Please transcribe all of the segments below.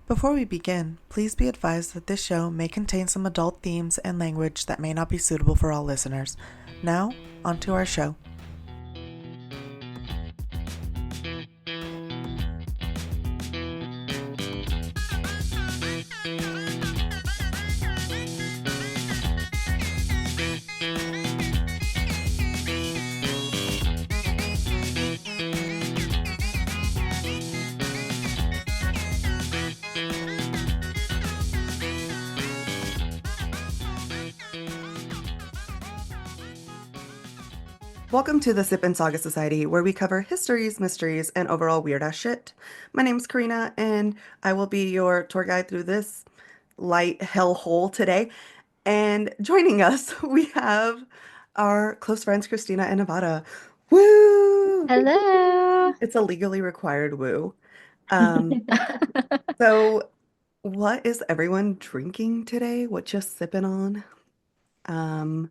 Before we begin, please be advised that this show may contain some adult themes and language that may not be suitable for all listeners. Now, onto our show. Welcome to the Sippin Saga Society, where we cover histories, mysteries, and overall weird ass shit. My name's Karina, and I will be your tour guide through this light hellhole today. And joining us, we have our close friends Christina and Nevada. Woo! Hello. It's a legally required woo. Um, so what is everyone drinking today? What you sipping on? Um,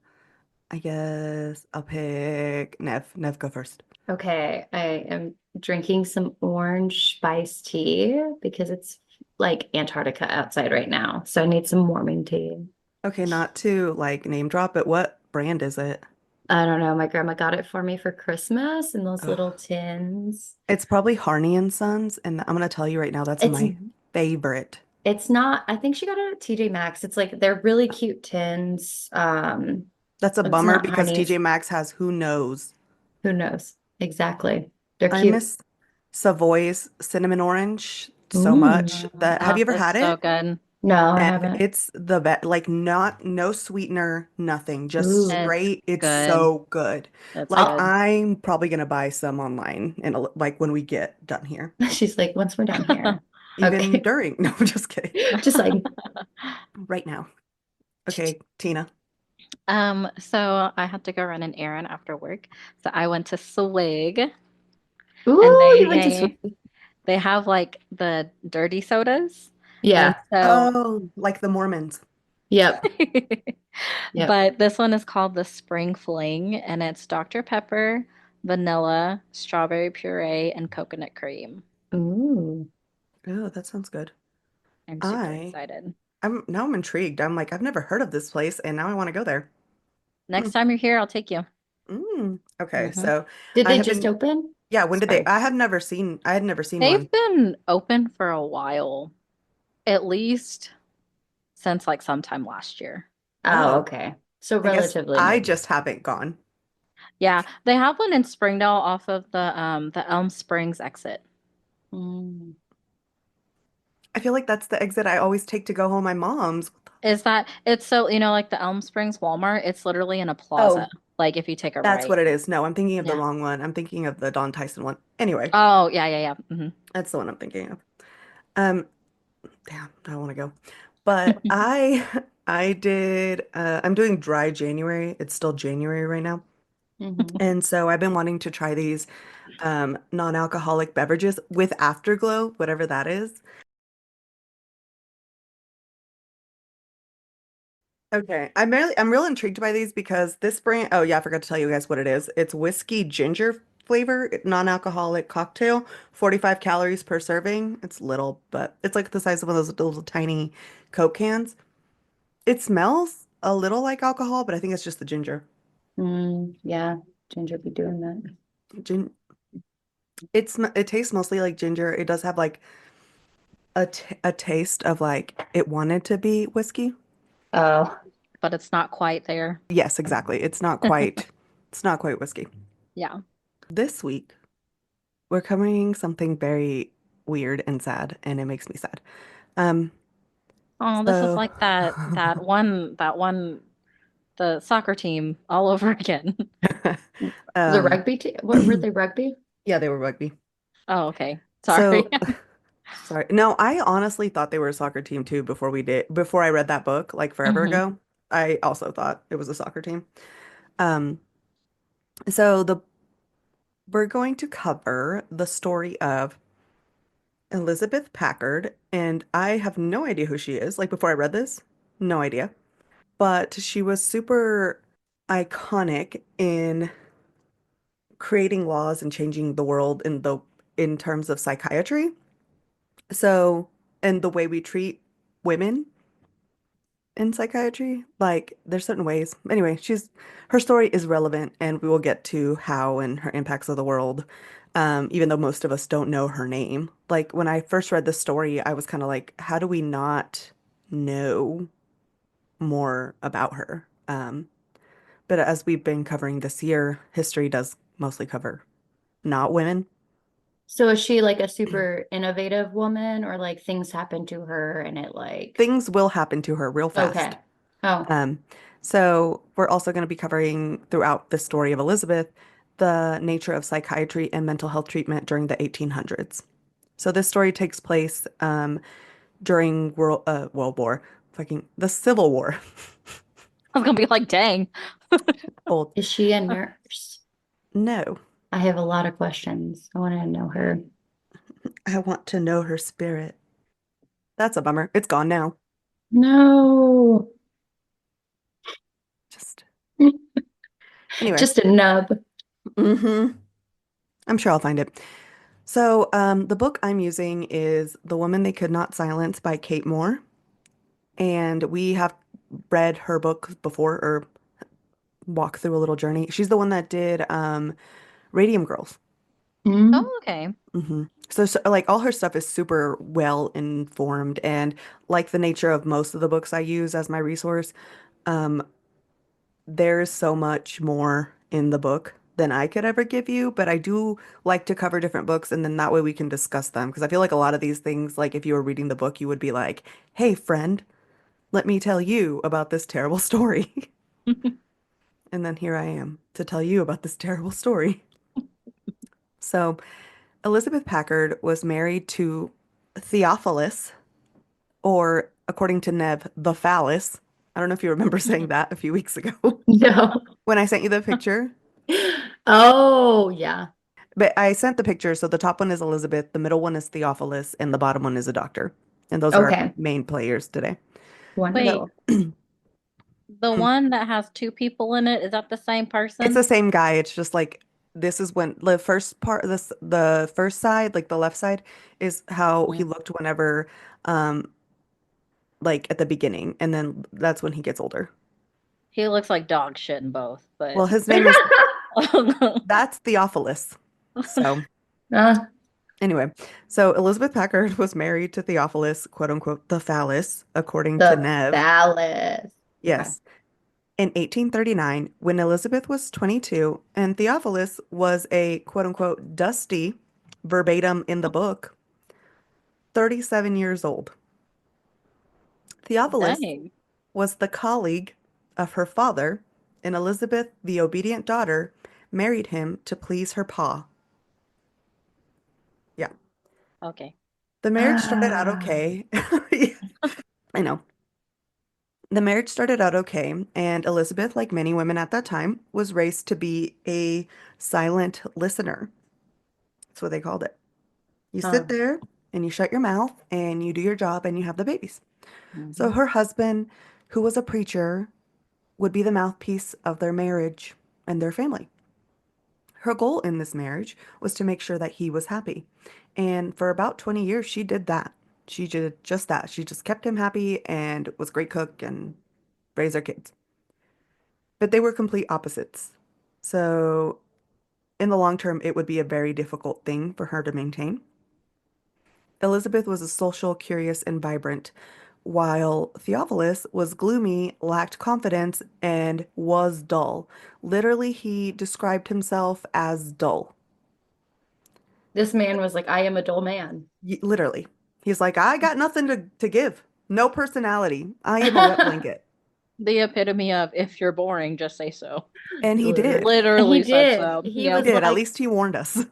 I guess I'll pick Nev. Nev, go first. Okay, I am drinking some orange spice tea because it's like Antarctica outside right now. So I need some warming tea. Okay, not to like name drop, but what brand is it? I don't know. My grandma got it for me for Christmas in those little Oh, tins. it's probably Harney and Sons, and I'm gonna tell you right now, that's It's my favorite. it's not, I think she got it at TJ Maxx. It's like they're really cute tins. That's a But it's bummer not because TJ Harney's. Maxx has who knows. Who knows? Exactly. They're I cute. miss Savoy's cinnamon orange so much. Mm. That have Oh, you ever it's had so it? good. No, I And haven't. it's the best, like not no sweetener, nothing, just Ooh. It's straight. It's good. so good. It's Like I'll good. I'm probably gonna buy some online and like when we get done here. She's like, once we're done here. Even Okay. during. No, I'm just kidding. Just like, Right now. Okay, Tina. So I had to go run an errand after work. So I went to Swig and ooh, you went to sweet. they have like the dirty sodas. And Yeah. so Oh, like the Mormons. Yep. Yep. but this one is called the Spring Fling and it's Dr. Pepper, vanilla, strawberry puree, and coconut cream. Ooh. Oh, that sounds good. I'm super I excited. I'm intrigued. I'm like, I've never heard of this place and now I want to go there. Hmm. Next time you're here, I'll take you. Okay, hmm so Did I they have just been, open? yeah, when did they? Sorry. I had never seen They've one. been open for a while, at least since like sometime last year. Oh, Oh, okay. So I guess relatively I new. just haven't gone. Yeah, they have one in Springdale off of the Elm Springs exit. Mm. I feel like that's the exit I always take to go home my mom's. Is that it's so like the Elm Springs Walmart, it's literally in a plaza. Oh, Like if you take a That's right. what it is. No, I'm thinking of the Yeah. wrong one. I'm thinking of the Don Tyson one. Anyway, Oh, yeah, yeah, yeah. that's the one I'm thinking of. Um, damn, I want to go. But I did I'm doing dry January. It's still January right now. hmm. And so I've been wanting to try these non-alcoholic beverages with afterglow, whatever that is. Okay. I'm real intrigued by these because this brand, oh yeah, I forgot to tell you guys what it is. It's whiskey ginger flavor, non-alcoholic cocktail, 45 calories per serving. It's little, but it's like the size of one of those little tiny Coke cans. It smells a little like alcohol, but I think it's just the ginger. Mm, yeah. Ginger be doing that. Gin it tastes mostly like ginger. It does have like a taste of like it wanted to be whiskey. Oh. But it's not quite there. Yes, exactly. It's not quite whiskey. Yeah. This week we're covering something very weird and sad, and it makes me sad. Um, Oh, this is so like that one the soccer team all over again. The um rugby team? What were they, rugby? yeah, they were rugby. Oh, okay. Sorry. So sorry. No, I honestly thought they were a soccer team too before I read that book like forever hmm ago. I also thought it was a soccer team. Um, so the we're going to cover the story of Elizabeth Packard, and I have no idea who she is. Like before I read this, no idea. But she was super iconic in creating laws and changing the world in terms of psychiatry. So. and the way we treat women in psychiatry. Like there's certain ways. Anyway, she's her story is relevant and we will get to how and her impacts of the world. Even though most of us don't know her name. Like when I first read the story, I was kind of like, how do we not know more about her? But as we've been covering this year, history does mostly cover not women. So is she like a super innovative woman or like things happen to her and it like Things will happen to her real okay. fast. Oh. Um, so we're also going to be covering throughout the story of Elizabeth the nature of psychiatry and mental health treatment during the 1800s. So this story takes place during World War, fucking the Civil War. I was gonna be like, dang. Old. Is she a nurse? No, I have a lot of questions. I want to know her. I want to know her spirit. That's a bummer. It's gone now. No. Just anyway. Just a nub. hmm I'm sure I'll find it. So, the book I'm using is The Woman They Could Not Silence by Kate Moore. And we have read her book before or walk through a little journey. She's the one that did Radium Girls. Mm. Oh, okay. So, like all her stuff is super well informed and like the nature of most of the books I use as my resource, um, there's so much more in the book than I could ever give you, but I do like to cover different books and then that way we can discuss them because I feel like a lot of these things, like if you were reading the book, you would be like, "Hey, friend, let me tell you about this terrible story." And then here I am to tell you about this terrible story. So, Elizabeth Packard was married to Theophilus, or according to Nev, the phallus. I don't know if you remember saying that a few weeks ago No. when I sent you the picture. Oh, yeah. But I sent the picture, so the top one is Elizabeth, the middle one is Theophilus, and the bottom one is a doctor. And those are our Okay. main players today. Wait, Wonderful. the one that has two people in it, is that the same It's the person? same guy. It's just like this is when the first part of this, the first side, like the left side, is how he Mm. looked whenever, um, like at the beginning, and then that's when he gets older. He looks like dog shit in both, Well, but his name is that's Theophilus. So Uh, anyway, so Elizabeth Packard was married to Theophilus, quote unquote, the phallus, according to the Nev. phallus. Okay. Yes. In 1839, when Elizabeth was 22 and Theophilus was a quote unquote dusty, verbatim in the book, 37 years old. Theophilus dang. was the colleague of her father, and Elizabeth, the obedient daughter, married him to please her pa. Yeah. Okay. The marriage started out Ah, okay. I know. The marriage started out okay, and Elizabeth, like many women at that time, was raised to be a silent listener. That's what they called it. You sit oh, there and you shut your mouth and you do your job and you have the babies. So Hmm. her husband, who was a preacher, would be the mouthpiece of their marriage and their family. Her goal in this marriage was to make sure that he was happy. And for about 20 years, she did that. She did just that. She just kept him happy and was a great cook and raised their kids. But they were complete opposites. So in the long term, it would be a very difficult thing for her to maintain. Elizabeth was a social, curious, and vibrant, while Theophilus was gloomy, lacked confidence, and was dull. Literally, he described himself as dull. this man was like, I am a dull man. Literally. He's like, I got nothing to give. No personality. I am a wet blanket. The epitome of if you're boring, just say so. And he did. He Literally said did. so. He He Yep. was did. At like, least he warned us.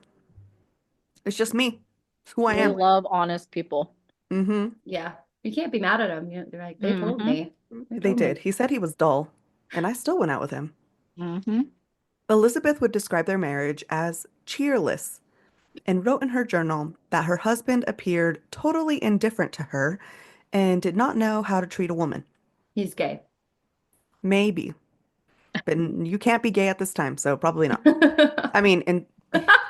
It's just me. It's who I We am. love honest people. Mm-hmm. yeah, you can't be mad at him. They're like, they told Hmm. me. They They told did. me. He said he was dull, and I still went out with him. Hmm. Elizabeth would describe their marriage as cheerless and wrote in her journal that her husband appeared totally indifferent to her and did not know how to treat a woman. He's gay. Maybe, but you can't be gay at this time, so probably not. I mean, and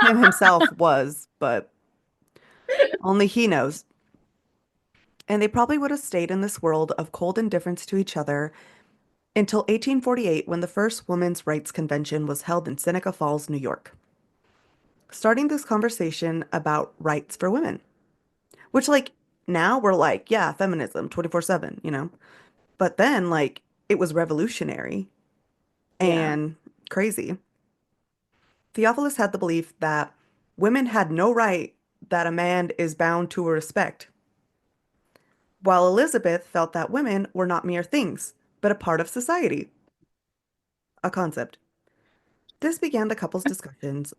him himself was, but only he knows. And they probably would have stayed in this world of cold indifference to each other until 1848 when the first Women's Rights Convention was held in Seneca Falls, New York, starting this conversation about rights for women, which, like, now we're like, yeah, feminism 24/7, you know? But then, like, it was revolutionary Yeah. and crazy. Theophilus had the belief that women had no right that a man is bound to respect, while Elizabeth felt that women were not mere things, but a part of society, a concept. This began the couple's discussions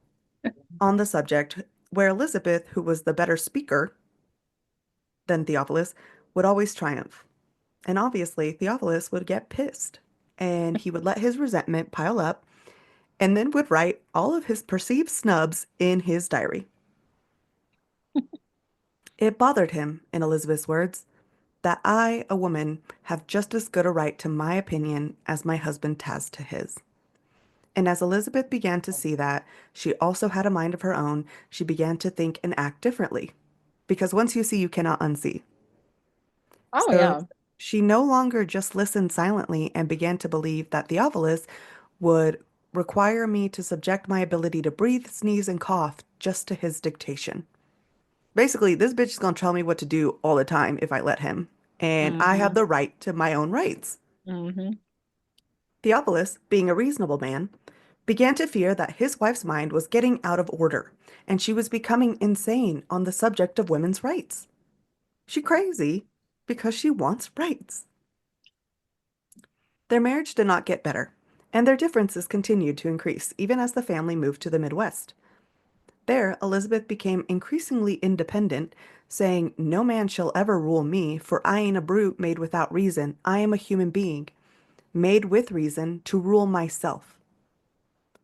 on the subject, where Elizabeth, who was the better speaker than Theophilus, would always triumph. And obviously, Theophilus would get pissed, and he would let his resentment pile up and then would write all of his perceived snubs in his diary. It bothered him, in Elizabeth's words, that I, a woman, have just as good a right to my opinion as my husband has to his. And as Elizabeth began to see that she also had a mind of her own, she began to think and act differently. Because once you see, you cannot unsee. Oh So yeah. she no longer just listened silently and began to believe that Theophilus would require me to subject my ability to breathe, sneeze, and cough just to his dictation. Basically, this bitch is gonna tell me what to do all the time if I let him. And I have Hmm. the right to my own rights. Hmm. Theophilus, being a reasonable man, began to fear that his wife's mind was getting out of order and she was becoming insane on the subject of women's rights. She crazy because she wants rights. Their marriage did not get better, and their differences continued to increase even as the family moved to the Midwest. There, Elizabeth became increasingly independent, saying, "No man shall ever rule me, for I ain't a brute made without reason. I am a human being, made with reason to rule myself."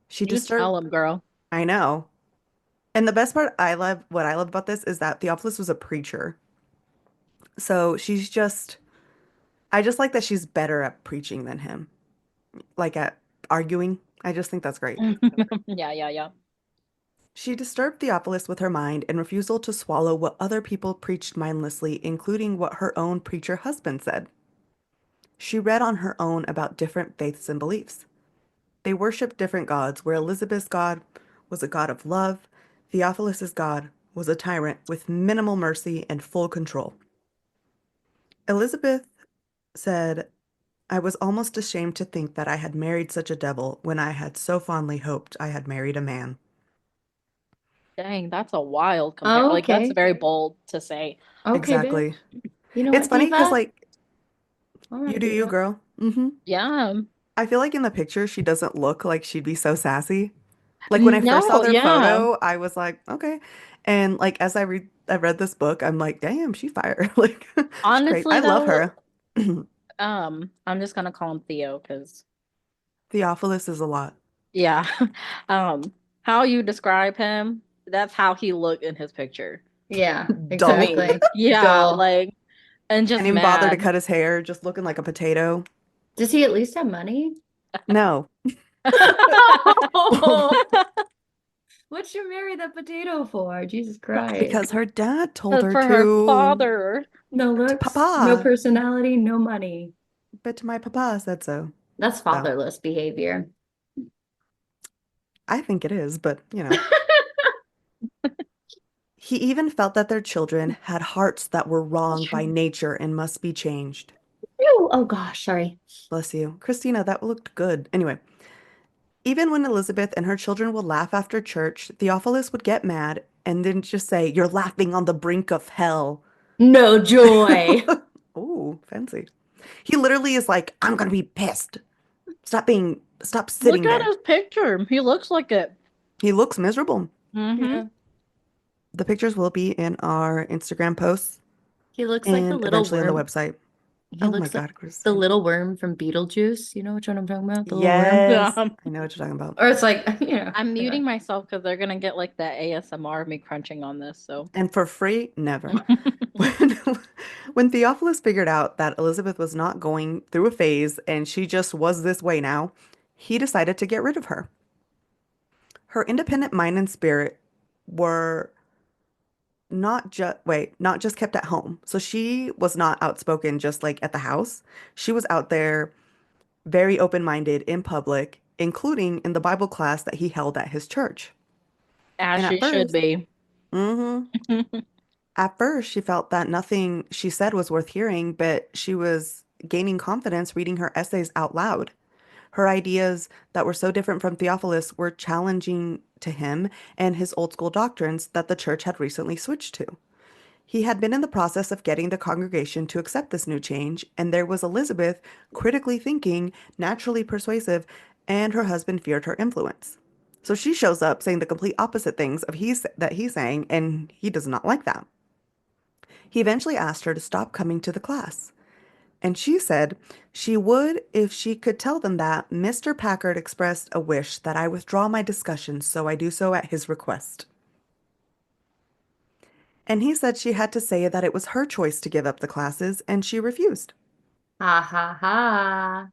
She You disturbed, tell him, girl. I know. And the best part what I love about this is that Theophilus was a preacher. So I just like that she's better at preaching than him, like at arguing. I just think that's great. Yeah, yeah, yeah. She disturbed Theophilus with her mind and refusal to swallow what other people preached mindlessly, including what her own preacher husband said. She read on her own about different faiths and beliefs. They worshiped different gods, where Elizabeth's God was a god of love, Theophilus's God was a tyrant with minimal mercy and full control. Elizabeth said, "I was almost ashamed to think that I had married such a devil when I had so fondly hoped I had married a man." Dang, that's a wild compare. Oh, Like that's okay. very bold to say. Okay, Exactly. bitch. You know It's what, funny because, Diva? like, All you right, do you, Diva. girl. Yeah. I feel like in the picture, she doesn't look like she'd be so sassy. Like when I first saw No, their yeah. photo, I was like, okay. And like as I read this book, I'm like, damn, she fire. Like she's great. I Honestly love though, her. I'm just gonna call him Theo because Theophilus is a lot. yeah. Um, how you describe him, that's how he looked in his picture Yeah, to Dull. me. exactly. Yeah, Dull. like and Can't just even bother to mad. cut his hair, just looking like a potato. Does he at least have money? No. What'd you marry that potato for? Jesus Christ. Because her dad told But her for her to. father, No To looks, no papa. personality, no money. But my papa said so. That's So fatherless behavior. I think it is, but you know. He even felt that their children had hearts that were wrong by nature and must be changed. Ew. Oh gosh, sorry. Bless you. Christina, that looked good. Anyway, even when Elizabeth and her children would laugh after church, Theophilus would get mad and then just say, "You're laughing on the brink of hell." No joy. Ooh, fancy. He literally is like, "I'm gonna be pissed. Stop look sitting at there." his picture. He looks like it. He looks miserable. Mm-hmm. Yeah. The pictures will be in our Instagram posts He looks like the and little eventually on the worm. website. He Oh my looks like God, the Christina. little worm from Beetlejuice. You know which one I'm talking about? The little worm. Yes, Yeah. I know what you're talking about. Or it's like, I'm anyway. muting myself because they're gonna get like that ASMR of me crunching on this. So, And for free, never. When, when Theophilus figured out that Elizabeth was not going through a phase and she just was this way now, he decided to get rid of her. Her independent mind and spirit were not just kept at home. So she was not outspoken just like at the house. She was out there very open-minded in public, including in the Bible class that he held at his church. As And she should be. mhm, at first, she felt that nothing she said was worth hearing, but she was gaining confidence reading her essays out loud. Her ideas that were so different from Theophilus were challenging to him and his old school doctrines that the church had recently switched to. He had been in the process of getting the congregation to accept this new change, and there was Elizabeth, critically thinking, naturally persuasive, and her husband feared her influence. So she shows up saying the complete opposite things that he's saying, and he does not like that. He eventually asked her to stop coming to the class. And she said she would if she could tell them that Mr. Packard expressed a wish that I withdraw my discussion, so I do so at his request. And he said she had to say that it was her choice to give up the classes, and she refused. Ha ha ha.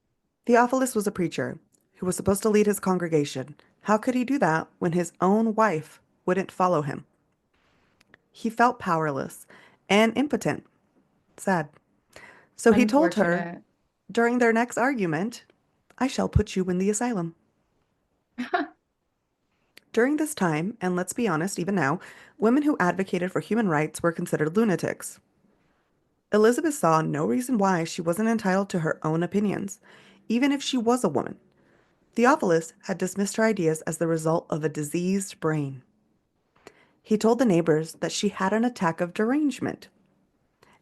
Theophilus was a preacher who was supposed to lead his congregation. How could he do that when his own wife wouldn't follow him? He felt powerless and impotent. Sad. So he told her Unfortunate. during their next argument, I shall put you in the asylum. During this time, and let's be honest, even now, women who advocated for human rights were considered lunatics. Elizabeth saw no reason why she wasn't entitled to her own opinions, even if she was a woman. Theophilus had dismissed her ideas as the result of a diseased brain. He told the neighbors that she had an attack of derangement,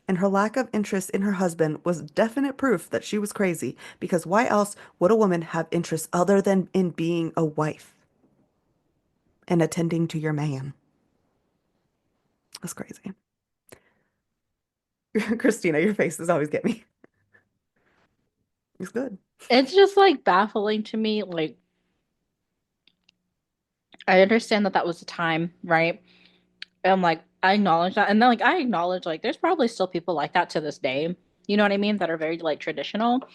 and her lack of interest in her husband was definite proof that she was crazy, because why else would a woman have interests other than in being a wife and attending to your man? That's crazy. Christina, your faces always get me. It's good. It's just like baffling to me. Like, I understand that that was the time, right? And like, I acknowledge that. And then, like, I acknowledge, like, there's probably still people like that to this day. You know what I mean? That are very, like, traditional.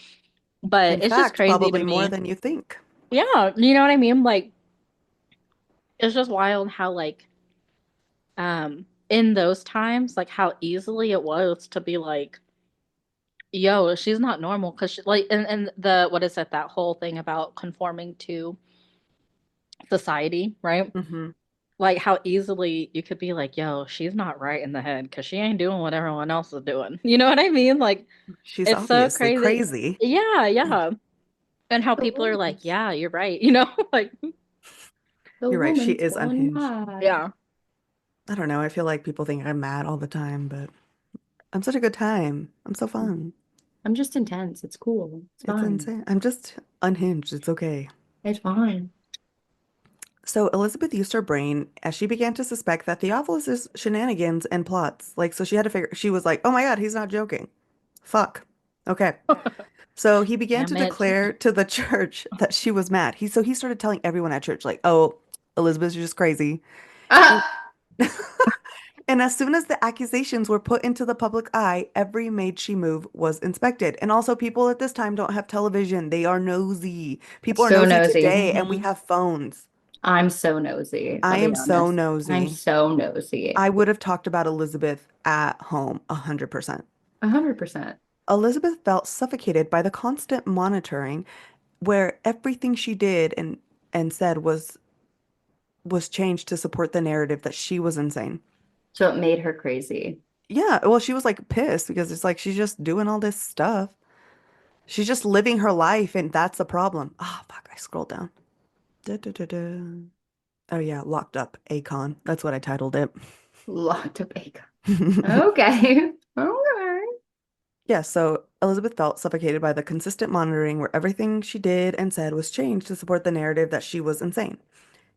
But In it's just fact, crazy to probably more me. than you think. Yeah. You know what I mean? Like, it's just wild how, like, in those times, like, how easily it was to be like, yo, she's not normal. Cause she, like, and the, what is it? That whole thing about conforming to society, right? Hmm. Like how easily you could be like, yo, she's not right in the head because she ain't doing what everyone else is doing. You know what I mean? Like, She's it's so obviously crazy. crazy. Yeah, yeah. And how The people are like, woman's yeah, you're right. You know, like, the You're right, she woman's is going unhinged. mad. yeah. I don't know, I feel like people think I'm mad all the time, but I'm such a good time. I'm so fun. I'm just intense. It's cool. It's It's fine. insane. I'm just unhinged. It's okay. It's fine. So Elizabeth used her brain as she began to suspect that Theophilus's shenanigans and plots. Like, so she had to figure, she was like, oh my God, he's not joking. Fuck. Okay. So he began to Damn it. declare to the church that she was mad. He started telling everyone at church, like, oh, Elizabeth's just crazy. And Ah! and as soon as the accusations were put into the public eye, every maid she moved was inspected. And also, people at this time don't have television. They are nosy. People are So nosy nosy. today, and we Hmm. have phones. I'm so nosy. I I'll be am so honest. I'm nosy. so nosy. I would have talked about Elizabeth at home 100%. 100%. Elizabeth felt suffocated by the constant monitoring where everything she did and said was changed to support the narrative that she was insane. So it made her crazy. Yeah, well, she was like pissed because it's like she's just doing all this stuff. She's just living her life, and that's a problem. Oh, fuck, I scrolled down. Da, da, da, da. Oh, yeah, Locked Up Akon. That's what I titled it. Lot of bacon. Okay. Okay. Yeah, so Elizabeth felt suffocated by the consistent monitoring where everything she did and said was changed to support the narrative that she was insane.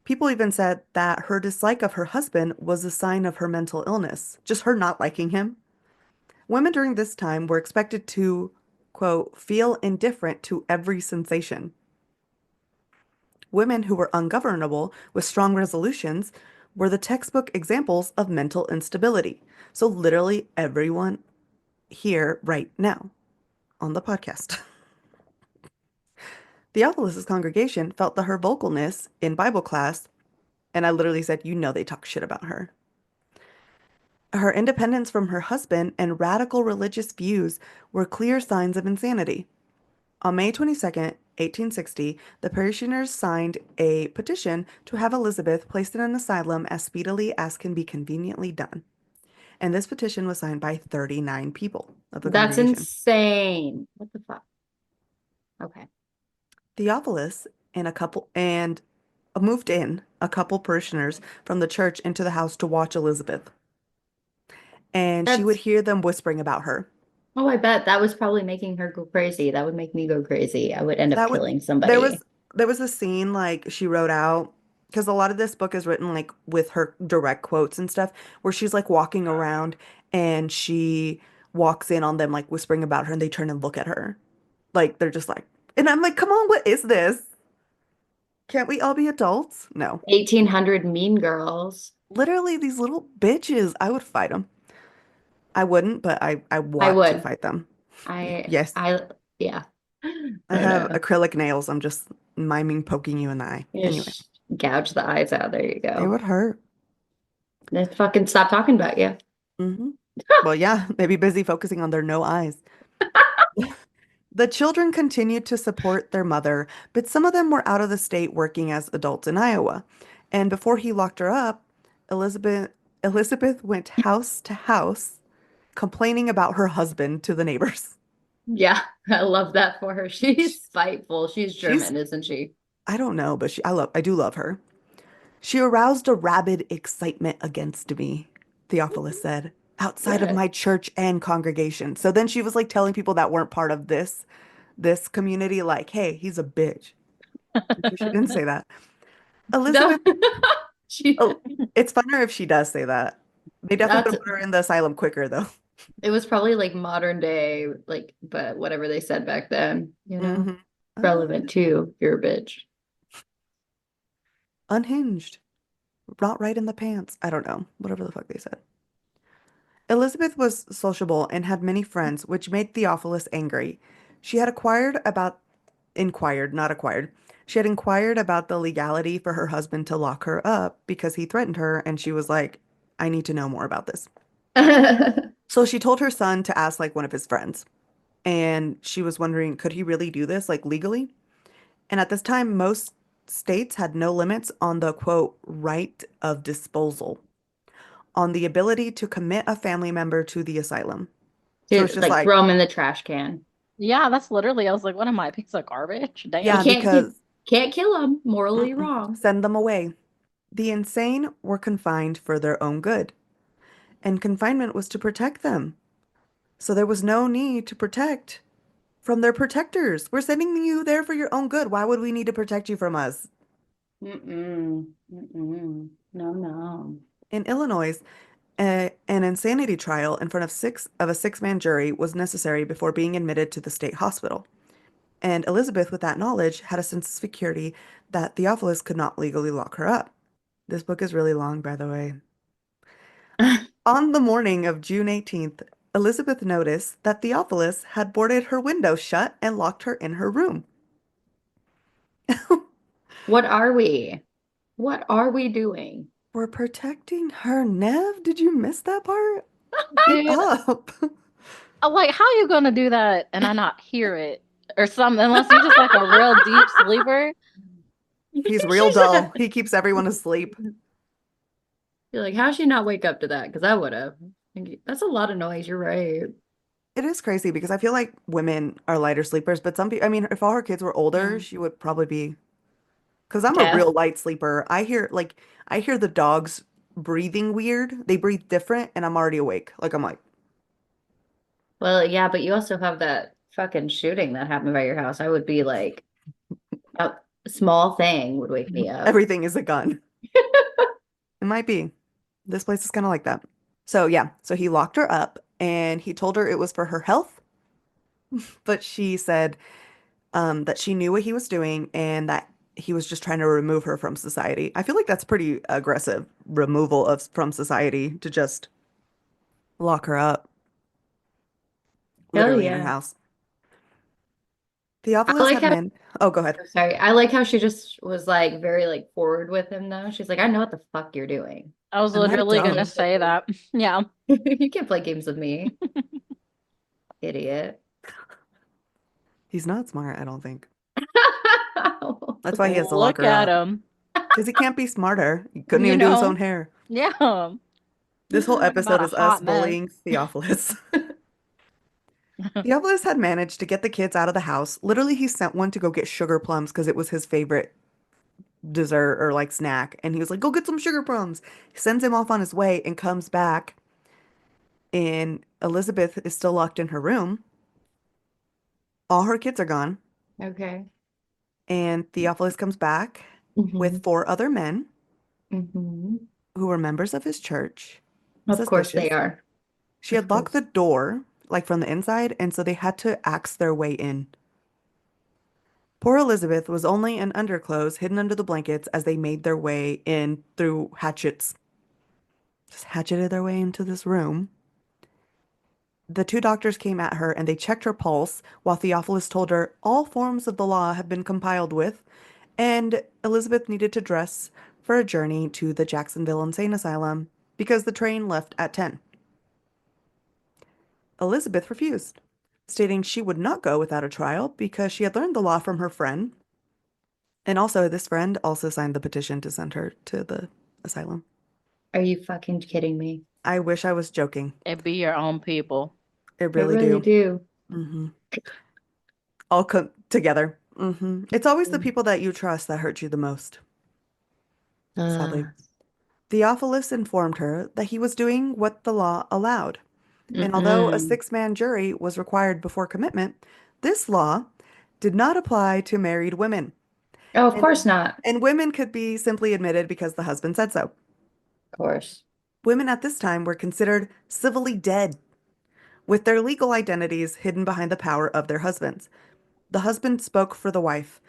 People even said that her dislike of her husband was a sign of her mental illness, just her not liking him. Women during this time were expected to, quote, feel indifferent to every sensation. Women who were ungovernable with strong resolutions were the textbook examples of mental instability. So, literally everyone here right now on the podcast. Theophilus's congregation felt that her vocalness in Bible class, and I literally said, you know, they talk shit about her. Her independence from her husband and radical religious views were clear signs of insanity. On May 22nd, 1860, the parishioners signed a petition to have Elizabeth placed in an asylum as speedily as can be conveniently done. And this petition was signed by 39 people of the That's congregation. insane. What the fuck? Okay. Theophilus and moved in a couple parishioners from the church into the house to watch Elizabeth, and she would That's, hear them whispering about her. oh, I bet that was probably making her go crazy. That would make me go crazy. I would end up That would killing there was somebody. there was a scene like she wrote out because a lot of this book is written like with her direct quotes and stuff where she's like walking around and she walks in on them like whispering about her and they turn and look at her. Like they're just like and I'm like, "Come on, what is this? Can't we all be adults?" No. 1800 Mean Girls. Literally these little bitches. I would fight them. I wouldn't, but I I want to would. fight them. I, Yes. I, yeah. I I have know. acrylic nails. I'm just miming poking you in the eye. Anyway, Just gouge the eyes out. There you it go. would hurt. Let's fucking stop talking about you. Hmm. Well, yeah, they'd be busy focusing on their no eyes. The children continued to support their mother, but some of them were out of the state working as adults in Iowa. And before he locked her up, Elizabeth Elizabeth went house to house complaining about her husband to the neighbors. Yeah, I love that for her. Sh- She's spiteful. She's She's German, isn't she? I don't know, but I do love her. She aroused a rabid excitement against me, Theophilus said, outside of Good. my church and congregation. So then she was like telling people that weren't part of this community, like, hey, he's a bitch. I'm sure she didn't say that. No, Elizabeth, she, oh, it's funner if she does say that. They definitely would that's have put her in the asylum quicker, though. it was probably like modern day, like, but whatever they said back then, Hmm. relevant too. You're a bitch. Unhinged, not right in the pants. I don't know, whatever the fuck they said. Elizabeth was sociable and had many friends, which made Theophilus angry. She had not acquired. She had inquired about the legality for her husband to lock her up because he threatened her, and she was like, I need to know more about this. So she told her son to ask like one of his friends, and she was wondering, could he really do this like legally? And at this time, most states had no limits on the quote, right of disposal, on the ability to commit a family member to the asylum. So it's To just like like, throw them in the trash can. Yeah, that's literally, I was like, what am I, a piece of garbage? You yeah, Damn. because can't kill them. Morally mm-mm, wrong. send them away. The insane were confined for their own good, and confinement was to protect them. So there was no need to protect from their protectors. We're sending you there for your own good. Why would we need to protect you from us? Mm-mm. Mm-mm. No, no. In Illinois, an insanity trial in front of a six-man jury was necessary before being admitted to the state hospital. And Elizabeth, with that knowledge, had a sense of security that Theophilus could not legally lock her up. This book is really long, by the way. On the morning of June 18th, Elizabeth noticed that Theophilus had boarded her window shut and locked her in her room. What are we? What are we doing? We're protecting her, Nev. Did you miss that part? Keep Dude, up. like, how you gonna do that and I not hear it or something? Unless you're just like a real deep sleeper. He's real She's dull. He keeps everyone asleep. You're like, how'd she not wake up to that? Because I would have. That's a lot of noise. You're right. It is crazy because I feel like women are lighter sleepers, but some people, I mean, if all her kids were older, Mm. she would probably be, because I'm a Yeah. real light sleeper. I hear the dogs breathing weird. They breathe different, and I'm already awake. Like, I'm like, Well, yeah, but you also have that fucking shooting that happened by your house. I would be like, a small thing would wake me up. everything is a gun. It might be. This place is kind of like that. So, yeah. So he locked her up and he told her it was for her health, but she said that she knew what he was doing and that he was just trying to remove her from society. I feel like that's pretty aggressive removal of from society to just lock her up, Hell literally in her yeah. house. I Theophilus like had how, men. Oh, go ahead. I'm sorry. I like how she just was like very like forward with him though. She's like, I know what the fuck you're doing. I was I might have literally Play gonna dumb. games with say me. that. Yeah. You can't play games with me, idiot. He's not smart, I don't think. That's why he has to lock Look her at up. him. Because he can't be smarter. He couldn't You even do his own know? hair. Yeah. This whole Talk about episode a is us hot mess. bullying Theophilus. Theophilus had managed to get the kids out of the house. Literally, he sent one to go get sugar plums because it was his favorite dessert or like snack. And he was like, go get some sugar plums. He sends him off on his way and comes back. And Elizabeth is still locked in her room. All her kids are gone. Okay. And Theophilus comes back with Hmm. four other men Hmm. who were members of his church. Of course they Suspicious. are. She Of had locked the course. door, like from the inside, and so they had to axe their way in. Poor Elizabeth was only in underclothes hidden under the blankets as they made their way in through hatchets. Just hatcheted their way into this room. The two doctors came at her and they checked her pulse while Theophilus told her all forms of the law have been compiled with, and Elizabeth needed to dress for a journey to the Jacksonville Insane Asylum because the train left at 10. Elizabeth refused, stating she would not go without a trial because she had learned the law from her friend. And also, this friend also signed the petition to send her to the asylum. Are you fucking kidding me? I wish I was joking. It be your own people. I I really really do. do. Hmm. All come together. It's always the people that you trust that hurt you the most, sadly. Uh, Theophilus informed her that he was doing what the law allowed. And although a mm-mm. six-man jury was required before commitment, this law did not apply to married women. Oh, of course And, not. and women could be simply admitted because the husband said so. Of course. Women at this time were considered civilly dead, with their legal identities hidden behind the power of their husbands. The husband spoke for the wife,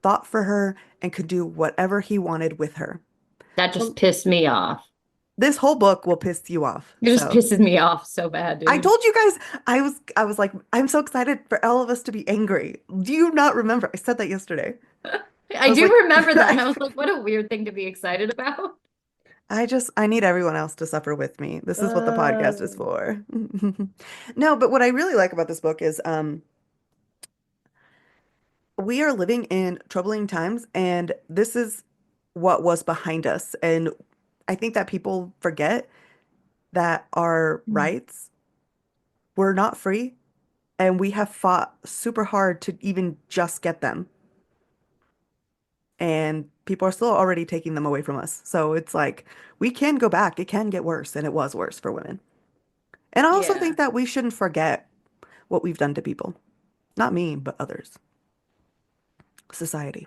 thought for her, and could do whatever he wanted with her. That just Well, pissed me off. this whole book will piss you off. It just So pisses me off so bad, I dude. told you guys I was like, I'm so excited for all of us to be angry. Do you not remember? I said that yesterday. I I was do like, remember that, and I was like, what a weird thing to be excited about. I need everyone else to suffer with me. This is what the podcast is Uh, for. No, but what I really like about this book is we are living in troubling times, and this is what was behind us. And I think that people forget that our rights were not free, and we have fought super hard to even just get them. And people are still already taking them away from us. So it's like we can go back. It can get worse, and it was worse for women. And I also yeah. think that we shouldn't forget what we've done to people. Not me, but others. Society.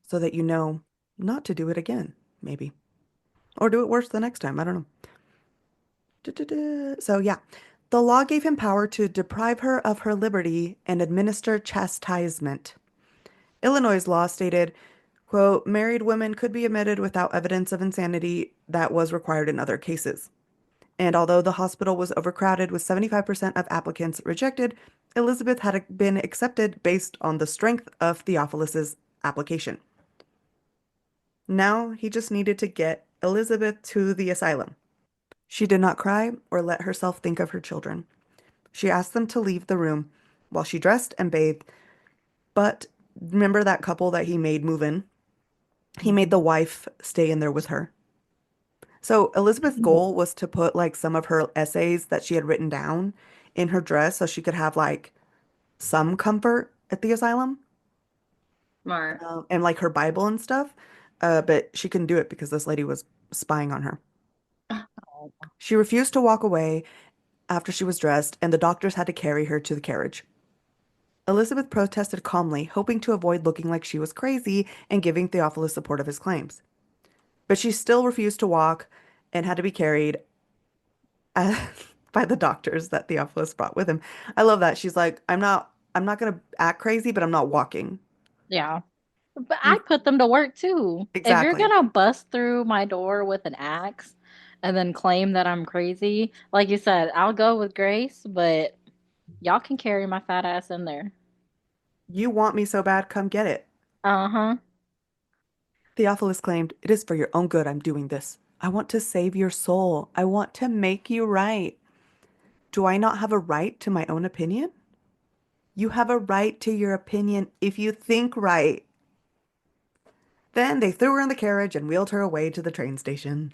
So that you know not to do it again, maybe. Or do it worse the next time. I don't know. So, yeah, the law gave him power to deprive her of her liberty and administer chastisement. Illinois' law stated, quote, married women could be admitted without evidence of insanity that was required in other cases. And although the hospital was overcrowded with 75% of applicants rejected, Elizabeth had been accepted based on the strength of Theophilus's application. Now he just needed to get Elizabeth to the asylum. She did not cry or let herself think of her children. She asked them to leave the room while she dressed and bathed. But remember that couple that he made move in? He made the wife stay in there with her. So Elizabeth's goal was to put like some of her essays that she had written down in her dress so she could have like some comfort at the asylum, Smart. and like her Bible and stuff. But she couldn't do it because this lady was spying on her. She refused to walk away after she was dressed, and the doctors had to carry her to the carriage. Elizabeth protested calmly, hoping to avoid looking like she was crazy and giving Theophilus support of his claims. But she still refused to walk and had to be carried uh, by the doctors that Theophilus brought with him. I love that. She's like, I'm not gonna act crazy, but I'm not walking. Yeah. But I You put them to work too. If you're exactly. gonna bust through my door with an axe and then claim that I'm crazy, like you said, I'll go with grace, but y'all can carry my fat ass in there. You want me so bad, come get it. Uh-huh. Theophilus claimed, "It is for your own good I'm doing this. I want to save your soul. I want to make you right. Do I not have a right to my own opinion? You have a right to your opinion if you think right." Then they threw her in the carriage and wheeled her away to the train station.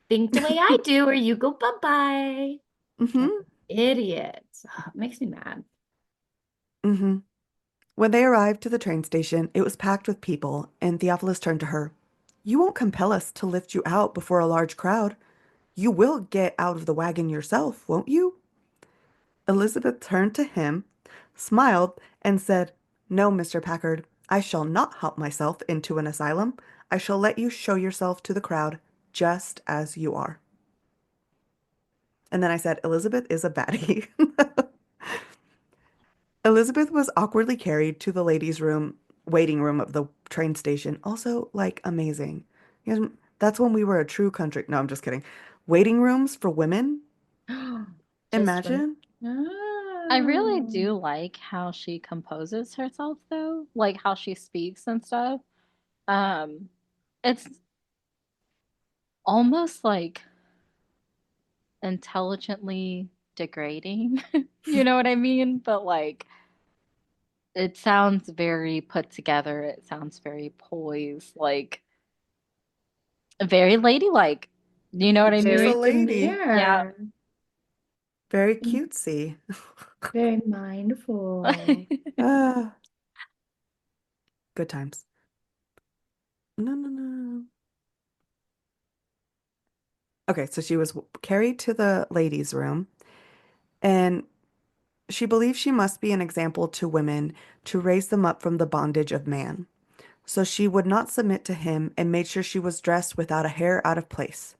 Think the way I do, or you go bye-bye. What Mm-hmm. idiots. It makes me mad. Mm-hmm. When they arrived to the train station, it was packed with people, and Theophilus turned to her. "You won't compel us to lift you out before a large crowd. You will get out of the wagon yourself, won't you?" Elizabeth turned to him, smiled, and said, "No, Mr. Packard, I shall not help myself into an asylum. I shall let you show yourself to the crowd just as you are." And then I said, "Elizabeth is a baddie." Elizabeth was awkwardly carried to the waiting room of the train station. Also, like, amazing. You guys, that's when we were a true country. No, I'm just kidding. Waiting rooms for women? Just when. Imagine. I really do Oh. like how she composes herself though, like how she speaks and stuff. Um, it's almost like intelligently degrading. You know what I mean? But like it sounds very put together. It sounds very poised, like very ladylike. You know what I She's a Very mean? lady. Yeah. demure. Very cutesy. Very mindful. Ah, good times. No, no, no. Okay, so she was carried to the ladies' room, and she believed she must be an example to women to raise them up from the bondage of man. So she would not submit to him and made sure she was dressed without a hair out of place.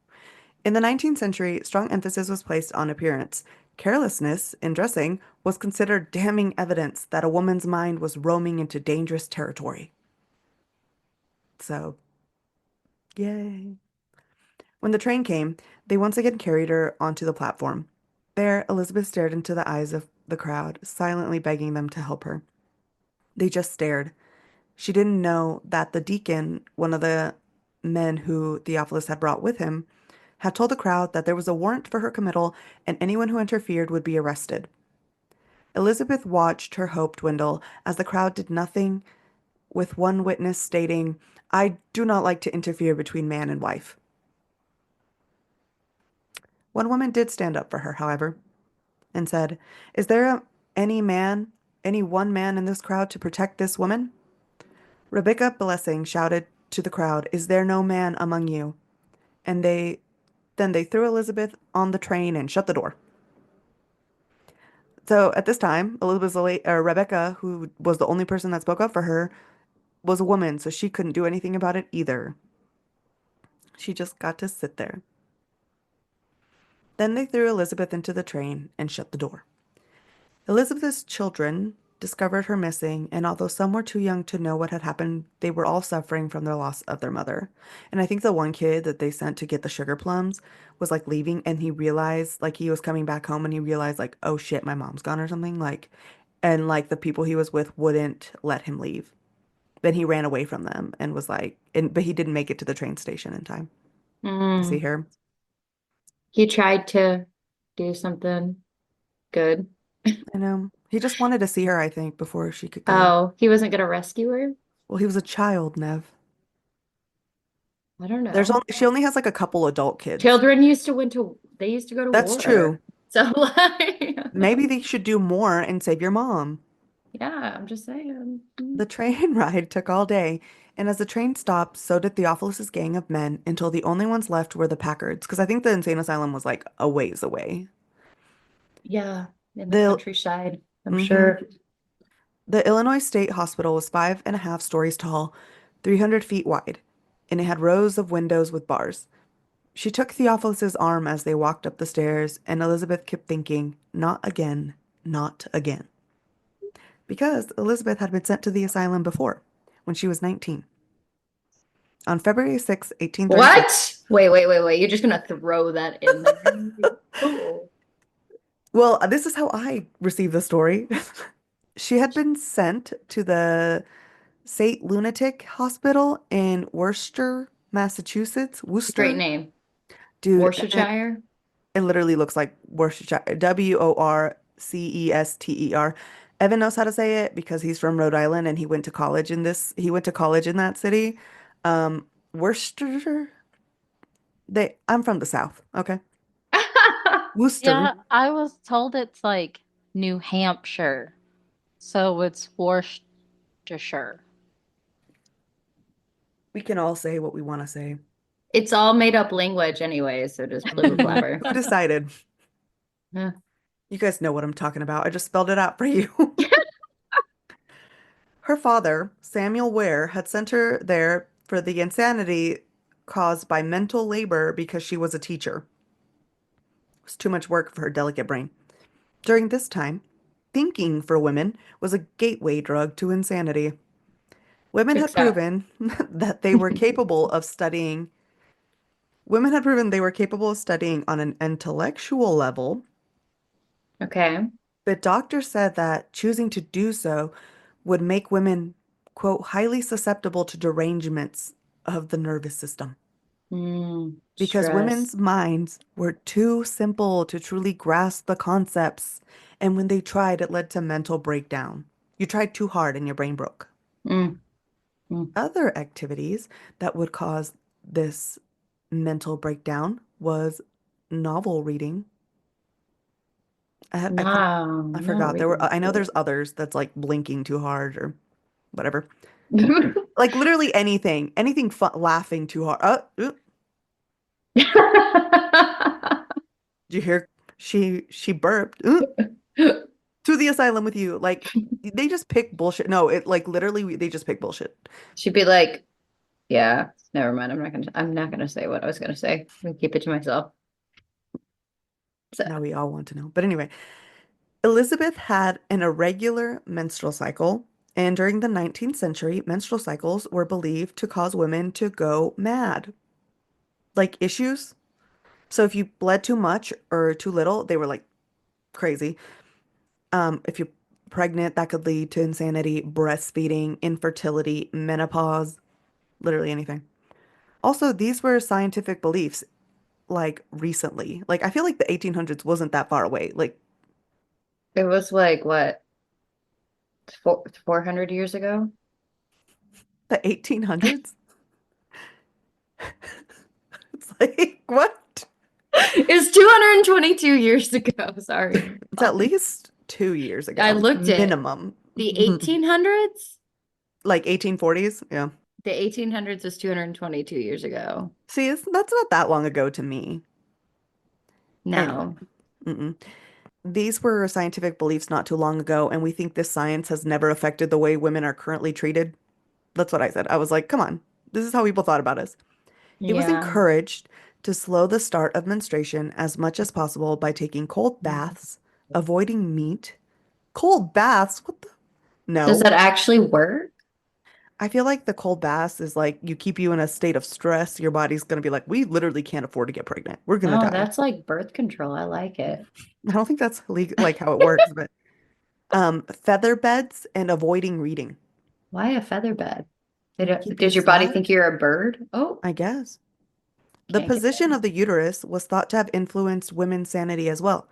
In the 19th century, strong emphasis was placed on appearance. Carelessness in dressing was considered damning evidence that a woman's mind was roaming into dangerous territory. So, yay. When the train came, they once again carried her onto the platform. There, Elizabeth stared into the eyes of the crowd, silently begging them to help her. They just stared. She didn't know that the deacon, one of the men who Theophilus had brought with him, had told the crowd that there was a warrant for her committal and anyone who interfered would be arrested. Elizabeth watched her hope dwindle as the crowd did nothing, with one witness stating, "I do not like to interfere between man and wife." One woman did stand up for her, however, and said, "Is there any man, any one man in this crowd to protect this woman?" Rebecca Blessing shouted to the crowd, "Is there no man among you?" And they threw Elizabeth on the train and shut the door. So at this time, Rebecca, who was the only person that spoke up for her, was a woman, so she couldn't do anything about it either. She just got to sit there. Then they threw Elizabeth into the train and shut the door. Elizabeth's children discovered her missing, and although some were too young to know what had happened, they were all suffering from the loss of their mother. And I think the one kid that they sent to get the sugar plums was like leaving, and he realized, like, he was coming back home and he realized, like, oh shit, my mom's gone or something. Like, and like the people he was with wouldn't let him leave. Then he ran away from them and was like, but he didn't make it to the train station in time to see Mm. her. He tried to do something good. I know. He just wanted to see her, I think, before she could go. Oh, he wasn't gonna rescue her? Well, he was a child, Nev. I don't There's know. only she only has like a couple adult kids. Children used to they used to go to That's war. true. So like Maybe they should do more and save your mom. yeah, I'm just saying. The train ride took all day, and as the train stopped, so did Theophilus's gang of men until the only ones left were the Packards, because I think the insane asylum was like a ways away. Yeah, in the The countryside, I'm mhm. sure. The Illinois State Hospital was 5.5 stories tall, 300 feet wide, and it had rows of windows with bars. She took Theophilus's arm as they walked up the stairs, and Elizabeth kept thinking, "Not again, not again." Because Elizabeth had been sent to the asylum before, when she was 19. On February 6, 1836, What? Wait. You're just gonna throw that in there. Oh. well, this is how I received the story. She had been sent to the St. Lunatic Hospital in Worcester, Massachusetts. Great Worcester, name. dude, and Worcestershire. it literally looks like Worcestershire. Worcester. Evan knows how to say it because he's from Rhode Island and he went to college in that city. Worcester. I'm from the South, okay? Worcester. Yeah, I was told it's like New Hampshire, so it's Worcestershire. We can all say what we want to say. It's all made up language anyway, so just blibber blabber. Who decided? Yeah. You guys know what I'm talking about. I just spelled it out for you. Her father, Samuel Ware, had sent her there for the insanity caused by mental labor because she was a teacher. It was too much work for her delicate brain. During this time, thinking for women was a gateway drug to insanity. Women had Except, proven that they were capable of studying. Women had proven they were capable of studying on an intellectual level, okay. but doctors said that choosing to do so would make women, quote, highly susceptible to derangements of the nervous system because Stress. women's minds were too simple to truly grasp the concepts. And when they tried, it led to mental breakdown. You tried too hard and your brain broke. Mm, mm. Other activities that would cause this mental breakdown was novel reading. I can't, No, I not forgot. There were, reading I know there's cool. others that's like blinking too hard or whatever. Like literally anything fun, laughing too hard. Did you hear? She burped. To the asylum with you. Like they just pick bullshit. No, it like literally they just pick bullshit. She'd be like, yeah, never mind. I'm not gonna say what I was gonna say. I'm gonna keep it to myself. So, Now we all want to know. But anyway, Elizabeth had an irregular menstrual cycle, and during the 19th century, menstrual cycles were believed to cause women to go mad. Like issues. So if you bled too much or too little, they were like crazy. If you're pregnant, that could lead to insanity, breastfeeding, infertility, menopause, literally anything. Also, these were scientific beliefs like recently. Like I feel like the 1800s wasn't that far away. Like it was like what, 400 years ago? the 1800s? It's like what? It's 222 years ago. Sorry. It's at least 2 years I ago, looked it. minimum. The 1800s? Like 1840s? Yeah. The 1800s was 222 years ago. See, that's not that long ago to me. Anyway, No. mm-mm. These were scientific beliefs not too long ago, and we think this science has never affected the way women are currently treated. That's what I said. I was like, come on, this is how people thought about us. It was Yeah. encouraged to slow the start of menstruation as much as possible by taking cold baths, avoiding meat. Cold baths? What the? Does No. that actually work? I feel like the cold baths is like you keep you in a state of stress. Your body's going to be like, we literally can't afford to get pregnant. We're going to No, die. that's like birth control. I like it. I don't think that's legal, like how it works, but feather beds and avoiding reading. Why a feather bed? Keep you Does your body sad, think you're a bird? Oh, I guess. The can't get position that. of the uterus was thought to have influenced women's sanity as well,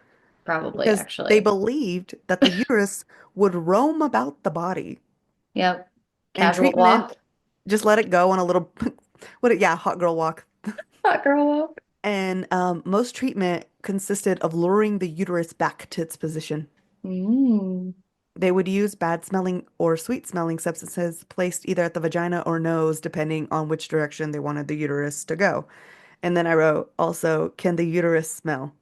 Probably, because they actually. believed that the uterus would roam about the body Yep. and Casual treatment walk. just let it go on a little yeah, hot girl walk. Hot girl walk. And most treatment consisted of luring the uterus back to its position. Mm. They would use bad smelling or sweet smelling substances placed either at the vagina or nose, depending on which direction they wanted the uterus to go. And then I wrote also, can the uterus smell?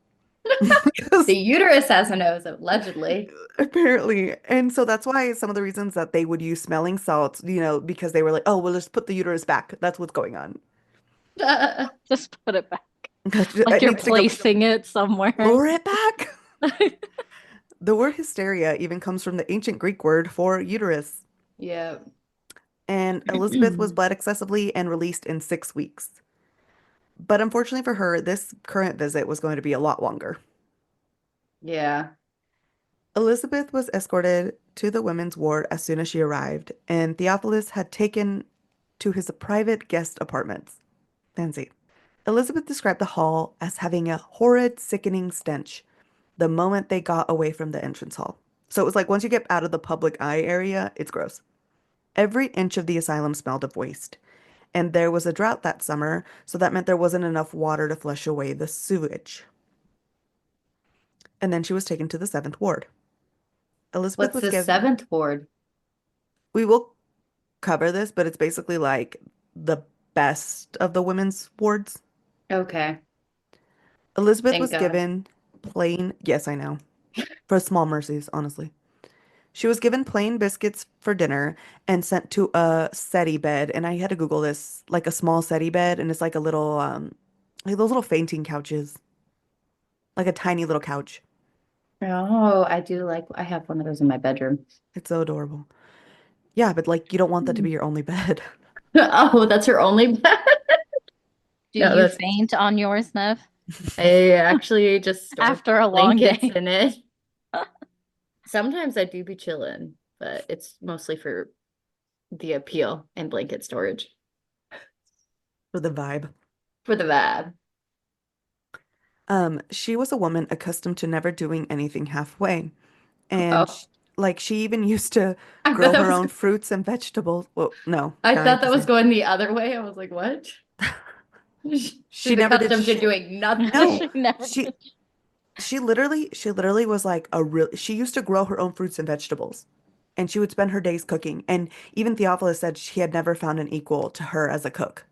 The Because uterus has a nose, allegedly. apparently, and so that's why some of the reasons that they would use smelling salts, because they were like, oh, well, let's put the uterus back. That's what's going on. Just put it back. Like It you're needs to go. placing it somewhere. Lure it back. The word hysteria even comes from the ancient Greek word for uterus. Yeah. And Elizabeth was bled excessively and released in 6 weeks. But unfortunately for her, this current visit was going to be a lot longer. Yeah. Elizabeth was escorted to the women's ward as soon as she arrived, and Theophilus had taken to his private guest apartments. Fancy. Elizabeth described the hall as having a horrid, sickening stench the moment they got away from the entrance hall. So it was like once you get out of the public eye area, it's gross. Every inch of the asylum smelled of waste. And there was a drought that summer, so that meant there wasn't enough water to flush away the sewage. And then she was taken to the seventh ward. Elizabeth What's was the given, seventh ward? we will cover this, but it's basically like the best of the women's wards. Okay. Elizabeth Thank was God. given plain, yes, I know, for small mercies, honestly. She was given plain biscuits for dinner and sent to a settee bed. And I had to Google this, like a small settee bed, and it's like a little, like those little fainting couches, like a tiny little couch. Oh, I have one of those in my bedroom. It's so adorable. Yeah, but like you don't want that to be your only bed. Oh, that's her only bed. Do No, you that's faint on yours, Nev? I actually just store After a long blankets day. in it. Sometimes I do be chilling, but it's mostly for the appeal and blanket storage For the vibe. for the vibe. She was a woman accustomed to never doing anything halfway. And Oh, like she even used to I thought grow that her was own fruits and vegetables. Well, no, I now I have thought to that was say. going the other way. I was like, what? She She's never did accustomed to shit. doing nothing. No, She never she did. she literally was like a real she used to grow her own fruits and vegetables. And she would spend her days cooking. And even Theophilus said she had never found an equal to her as a cook.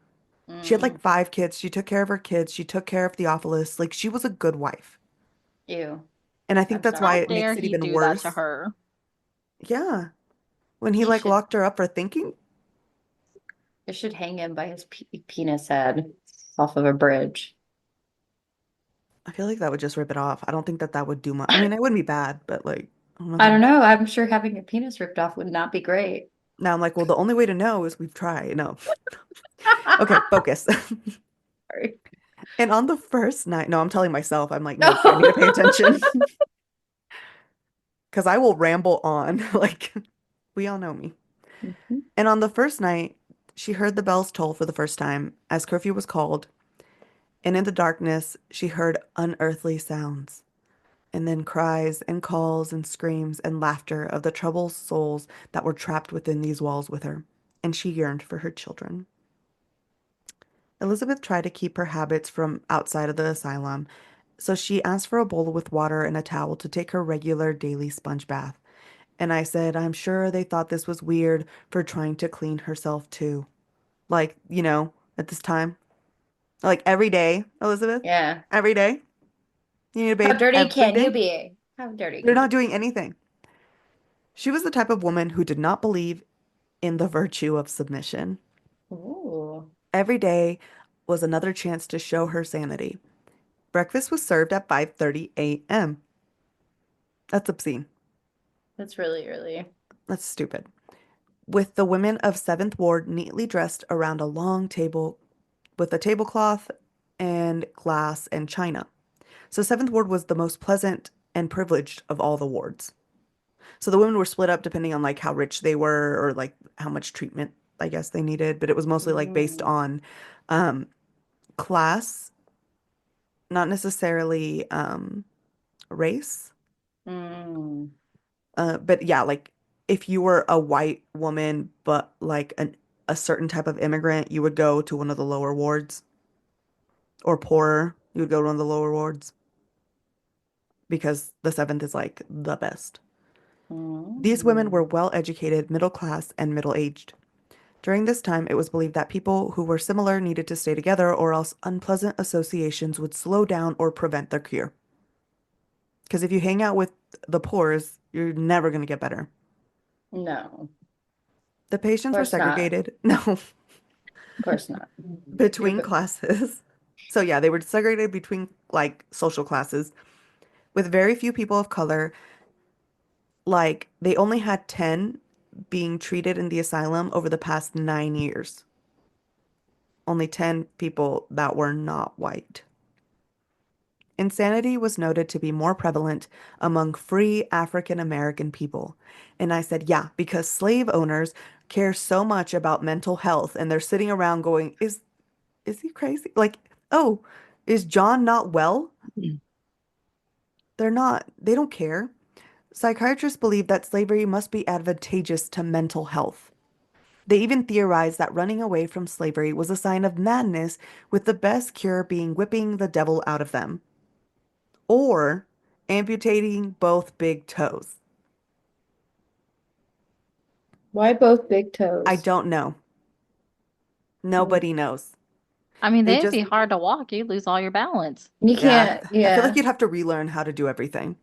She had like Mm, 5 kids. She took care of her kids. She took care of Theophilus. Like she was a good wife. Ew. And I think I'm that's why how sorry. it dare makes it he even do that to worse. her? Yeah. When he He like should locked her up for thinking, they should hang him by his penis head off of a bridge. I feel like that would just rip it off. I don't think that that would do much. I mean, it wouldn't be bad, but like, I don't I don't know. know. I'm sure having your penis ripped off would not be great. Now I'm like, well, the only way to know is we've tried. No. Okay, focus. Sorry. And on the first night, no, I'm telling myself, I'm like, no, I need to No. pay attention because I will ramble on. Like, we all know me. Mhm. And on the first night, she heard the bells toll for the first time as curfew was called. And in the darkness, she heard unearthly sounds. And then cries and calls and screams and laughter of the troubled souls that were trapped within these walls with her. And she yearned for her children. Elizabeth tried to keep her habits from outside of the asylum, so she asked for a bowl with water and a towel to take her regular daily sponge bath. And I said, I'm sure they thought this was weird for trying to clean herself too. Like, at this time. Like every day, Elizabeth. Yeah. Every day. You need to How bathe dirty every can you day. be? How dirty They're can not you doing be? anything. She was the type of woman who did not believe in the virtue of submission. Ooh, Every day was another chance to show her sanity. Breakfast was served at 5:30 a.m. That's obscene. that's really, really. That's stupid. With the women of 7th Ward neatly dressed around a long table with a tablecloth and glass and china. So 7th Ward was the most pleasant and privileged of all the wards. So the women were split up depending on like how rich they were or like how much treatment I guess they needed, but it was mostly like based Mm, on um class, not necessarily race. mm, But yeah, like if you were a white woman but like a certain type of immigrant, you would go to one of the lower wards, or poorer, you would go to one of the lower wards because the seventh is like the best. These women were mm. well educated, middle class, and middle aged. During this time, it was believed that people who were similar needed to stay together, or else unpleasant associations would slow down or prevent their cure. Because if you hang out with the poors, you're never going to get better. No, The of patients were course not. segregated, no, Of course not. You're between good. classes. So yeah, they were segregated between like social classes with very few people of color. Like they only had 10 being treated in the asylum over the past 9 years. Only 10 people that were not white. Insanity was noted to be more prevalent among free African American people. And I said, yeah, because slave owners care so much about mental health and they're sitting around going, is he crazy? Like, oh, is John not well? They're not. They don't care. Psychiatrists believe that slavery must be advantageous to mental health. They even theorized that running away from slavery was a sign of madness, with the best cure being whipping the devil out of them or amputating both big toes. Why both big I toes? don't know. Mm. Nobody knows. I mean, They they'd be just, hard to walk. You lose all your balance You yeah, can't, I feel like yeah. you'd have to relearn how to do everything.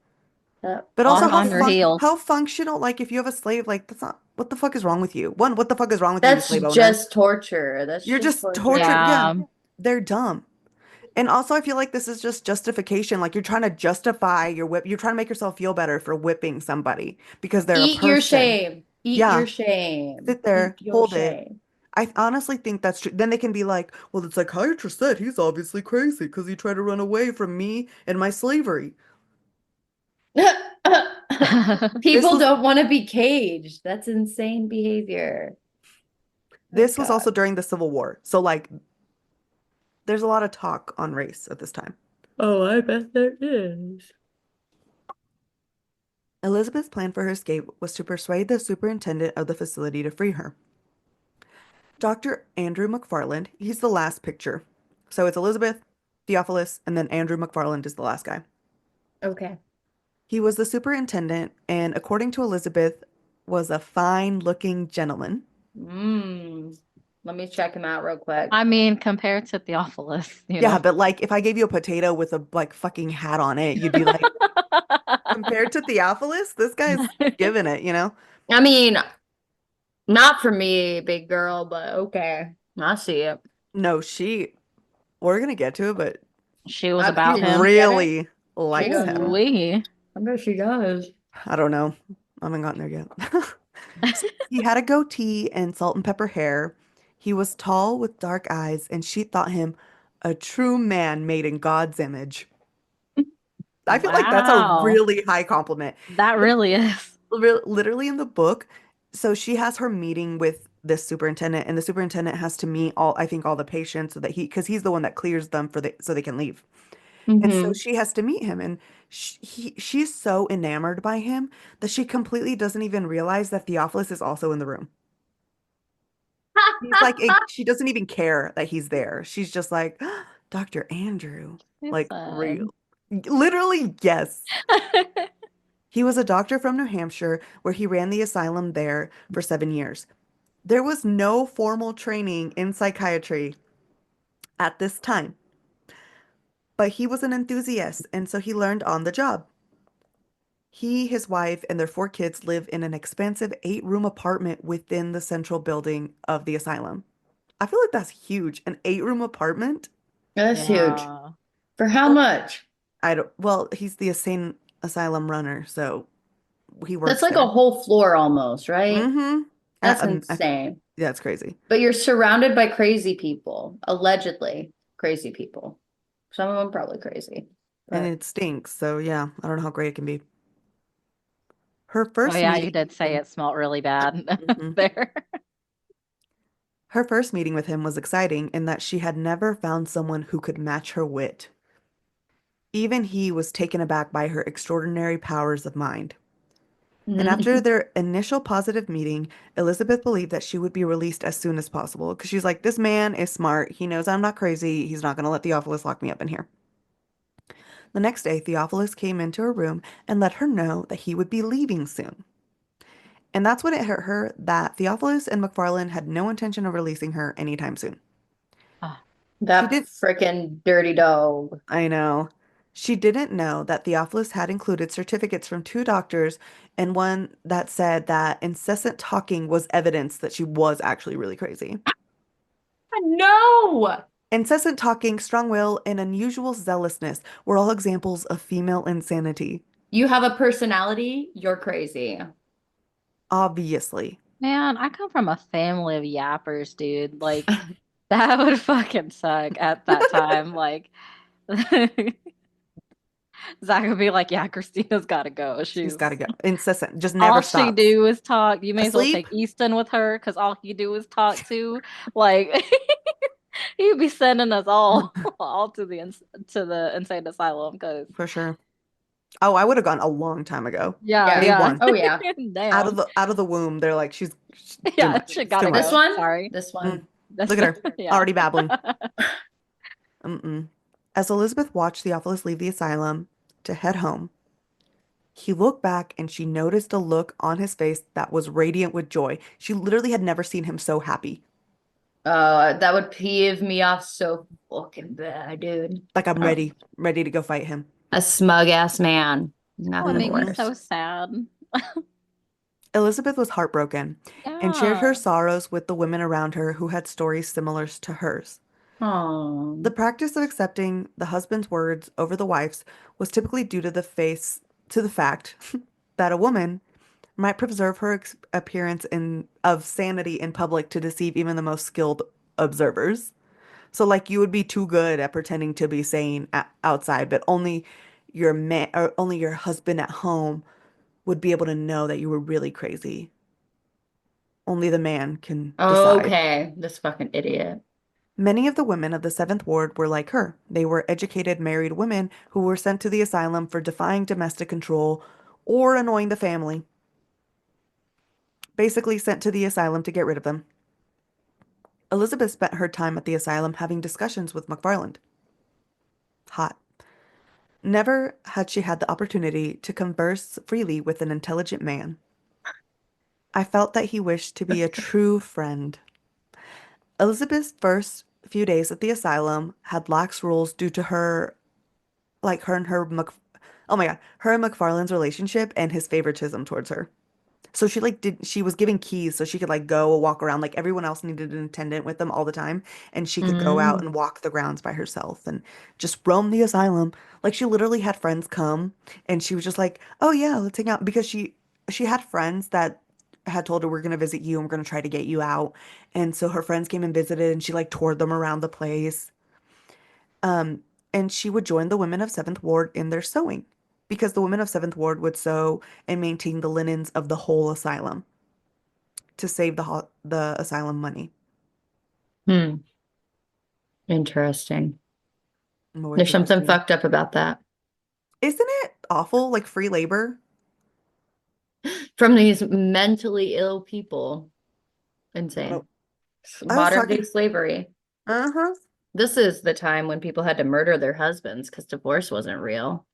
Uh, But also on how on your honestly, heels. how functional, like if you have a slave, like that's not, what the fuck is wrong with you? One, what the fuck is wrong with you, you that's slave owner? just torture. That's You're just just torturing. torture. Yeah, Yeah. they're dumb. And also, I feel like this is just justification. Like you're trying to justify your whip. You're trying to make yourself feel better for whipping somebody because they're a Eat your person. shame. Eat Yeah, your shame. sit there, Eat your hold it. shame. I honestly think that's true. Then they can be like, well, the psychiatrist said he's obviously crazy because he tried to run away from me and my slavery. This People was don't want to be caged. That's insane behavior. My this was God. also during the Civil War. So like there's a lot of talk on race at this time. Oh, I bet there is. Elizabeth's plan for her escape was to persuade the superintendent of the facility to free her. Dr. Andrew McFarland, he's the last picture. So it's Elizabeth, Theophilus, and then Andrew McFarland is the last guy. Okay. He was the superintendent, and according to Elizabeth, was a fine-looking gentleman. Mm. Let me check him out real quick. I mean, compared to Theophilus, you Yeah, know. but like if I gave you a potato with a like fucking hat on it, you'd be like, compared to Theophilus, this guy's giving it, you know? I mean, not for me, big girl, but okay. I see it. No, we're gonna get to it, but She was she about Does him. she get it? really She likes does. him. Ooh-wee. I bet she does. I don't know. I haven't gotten there yet. So he had a goatee and salt and pepper hair. He was tall with dark eyes, and she thought him a true man made in God's image. I feel like that's a Wow. really high compliment. That really is. Literally in the book, so she has her meeting with this superintendent, and the superintendent has to meet I think, all the patients so that because he's the one that clears them so they can leave. And so Mm-hmm. she has to meet him, and she's so enamored by him that she completely doesn't even realize that Theophilus is also in the room. He's like, she doesn't even care that he's there. She's just like, Dr. Andrew, like real, Listen. literally, yes. He was a doctor from New Hampshire where he ran the asylum there for 7 years. There was no formal training in psychiatry at this time, but he was an enthusiast, and so he learned on the job. He, his wife, and their 4 kids live in an expansive 8-room apartment within the central building of the asylum. I feel like that's huge. An 8-room apartment? That's huge. Yeah. For how Well, much? I don't, well, he's the insane asylum runner, so he That's works like a there. whole floor almost, right? Mm-hmm. That's insane. Yeah, it's crazy. But you're surrounded by crazy people, allegedly crazy people. Some of them probably crazy. And But it stinks, so yeah, I don't know how great it can be. Her Oh first yeah, you meeting did with say him, it smelled really bad Mhm. there. Her first meeting with him was exciting in that she had never found someone who could match her wit. Even he was taken aback by her extraordinary powers of mind. And after their initial positive meeting, Elizabeth believed that she would be released as soon as possible because she's like, this man is smart. He knows I'm not crazy. He's not going to let Theophilus lock me up in here. The next day, Theophilus came into her room and let her know that he would be leaving soon. And that's when it hurt her that Theophilus and McFarlane had no intention of releasing her anytime soon. Ah, She that didn't, freaking dirty dog. I know. She didn't know that Theophilus had included certificates from 2 doctors and one that said that incessant talking was evidence that she was actually really crazy. No, Incessant talking, strong will, and unusual zealousness were all examples of female insanity. you have a personality, you're crazy. Obviously. man, I come from a family of yappers, dude. Like that would fucking suck at that time. Like Zach would be like, yeah, Christina's got to go. She's got to She's go. Incessant. Just all never she stops. do is talk. You may as well Asleep? take Easton with her because all he do is talk too. Like he'd be sending us all all to to the insane asylum because For sure. Oh, I would have gone a long time ago. yeah, Yeah. Day yeah. one. Oh yeah. Damn. Out of the womb, they're like, she's too Yeah, much. she It's too gotta This go. much. one? Sorry. This Mm. one. That's Look at her. yeah. Already babbling. Mm-mm. As Elizabeth watched Theophilus leave the asylum to head home, he looked back and she noticed a look on his face that was radiant with joy. She literally had never seen him so happy. That would peeve me off so fucking bad, dude. Like I'm Oh, ready to go fight him. a smug ass man. Oh, it Nothing made me Hmm. worse. so sad. Elizabeth was heartbroken and shared her Yeah. sorrows with the women around her who had stories similar to hers. Oh. The practice of accepting the husband's words over the wife's was typically due to the fact that a woman might preserve her appearance of sanity in public to deceive even the most skilled observers. So like you would be too good at pretending to be sane outside, but only your man or only your husband at home would be able to know that you were really crazy. Only the man can decide. Okay. This fucking idiot. Many of the women of the Seventh Ward were like her. They were educated married women who were sent to the asylum for defying domestic control or annoying the family. Basically sent to the asylum to get rid of them. Elizabeth spent her time at the asylum having discussions with McFarland. Hot. Never had she had the opportunity to converse freely with an intelligent man. I felt that he wished to be a true friend. Elizabeth's first few days at the asylum had lax rules due to her and her oh my God, her and McFarland's relationship and his favoritism towards her. So she was given keys so she could like go walk around like everyone else needed an attendant with them all the time and she could go out Mm. and walk the grounds by herself and just roam the asylum. Like she literally had friends come and she was just like, "Oh yeah, let's hang out," because she had friends that had told her we're going to visit you and we're going to try to get you out. And so her friends came and visited and she like toured them around the place. Um, and she would join the women of Seventh Ward in their sewing because the women of Seventh Ward would sew and maintain the linens of the whole asylum to save the asylum money. Hmm. Interesting. Always There's something interesting. fucked up about that. Isn't it awful? Like free labor? From these mentally ill people. Well, Insane. I was Modern day talking, slavery. uh-huh. This is the time when people had to murder their husbands because divorce wasn't real,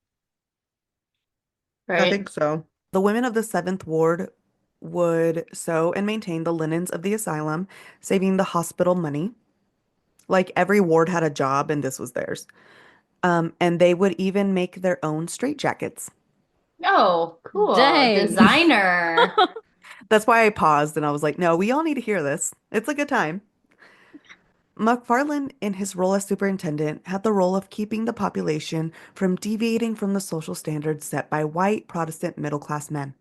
I right? think so. The women of the Seventh Ward would sew and maintain the linens of the asylum, saving the hospital money. Like every ward had a job, and this was theirs. And they would even make their own straitjackets. Oh, cool. Dang. Designer. That's why I paused and I was like, no, we all need to hear this. It's a good time. McFarland, in his role as superintendent, had the role of keeping the population from deviating from the social standards set by white Protestant middle class men.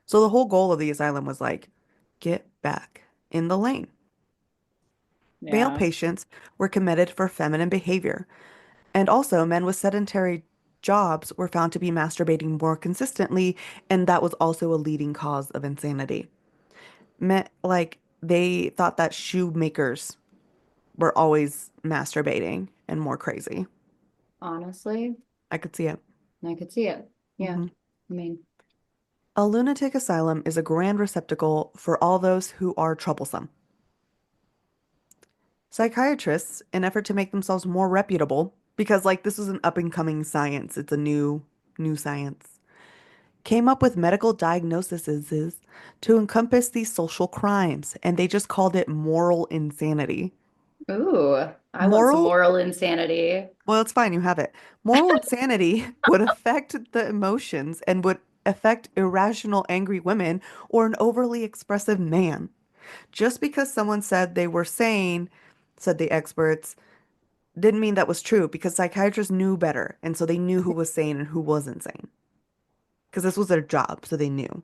So the whole goal of the asylum was like, get back in the lane. Male Yeah. patients were committed for feminine behavior, and also men with sedentary jobs were found to be masturbating more consistently, and that was also a leading cause of insanity. Like they thought that shoemakers were always masturbating and more crazy. Honestly, I could see it. I could see it. Yeah. Hmm. I mean, A lunatic asylum is a grand receptacle for all those who are troublesome. Psychiatrists, in effort to make themselves more reputable, because like this is an up and coming science, it's a new science, came up with medical diagnoses to encompass these social crimes, and they just called it moral insanity. ooh, I want some Moral, moral insanity. well, it's fine, you have it. Moral insanity would affect the emotions and would affect irrational, angry women or an overly expressive man. Just because someone said they were sane, said the experts, didn't mean that was true because psychiatrists knew better. And so they knew who was sane and who wasn't sane because this was their job. So they knew.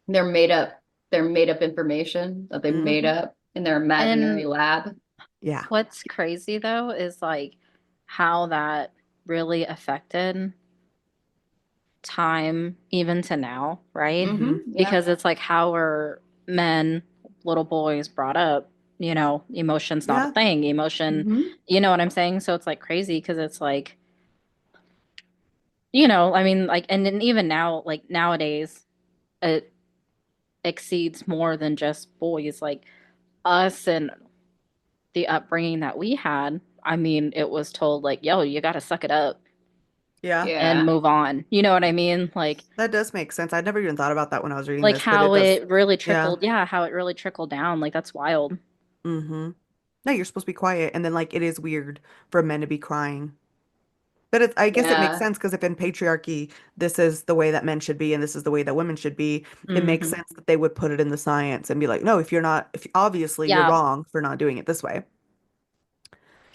They're made up. They're made up information that they made Hmm. up in their imaginary And lab. Yeah. what's crazy though is like how that really affected time even to now, right? Mm-hmm. Yeah. Because it's like how are men, little boys brought up, emotion's not a Yeah. thing. Emotion, Hmm. you know what I'm saying? So it's like crazy because it's like, I mean, like, and then even now, like nowadays, it exceeds more than just boys. Like us and the upbringing that we had, I mean, it was told like, yo, you got to suck it up Yeah. and Yeah. move on. You know what I mean? That does make sense. I'd never even thought about that when I was reading Like this, but it how does. it really Yeah. trickled, yeah, how it really trickled down. Like that's wild. Mm-hmm. No, you're supposed to be quiet. And then like it is weird for men to be crying. But I guess it makes Yeah. sense because if in patriarchy, this is the way that men should be and this is the way that women should be, it makes Hmm. sense that they would put it in the science and be like, no, if you're not, if obviously you're Yeah. wrong for not doing it this way.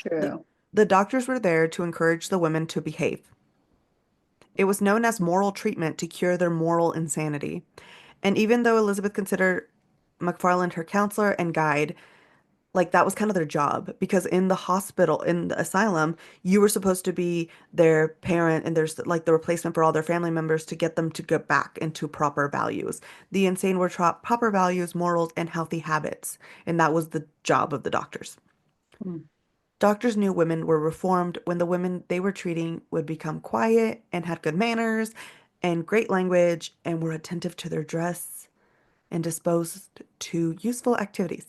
The, True. the doctors were there to encourage the women to behave. It was known as moral treatment to cure their moral insanity. And even though Elizabeth considered McFarland her counselor and guide, like that was kind of their job because in the hospital, in the asylum, you were supposed to be their parent and there's like the replacement for all their family members to get them to get back into proper values. The insane were taught proper values, morals, and healthy habits. And that was the job of the doctors. Mm. Doctors knew women were reformed when the women they were treating would become quiet and had good manners and great language and were attentive to their dress and disposed to useful activities.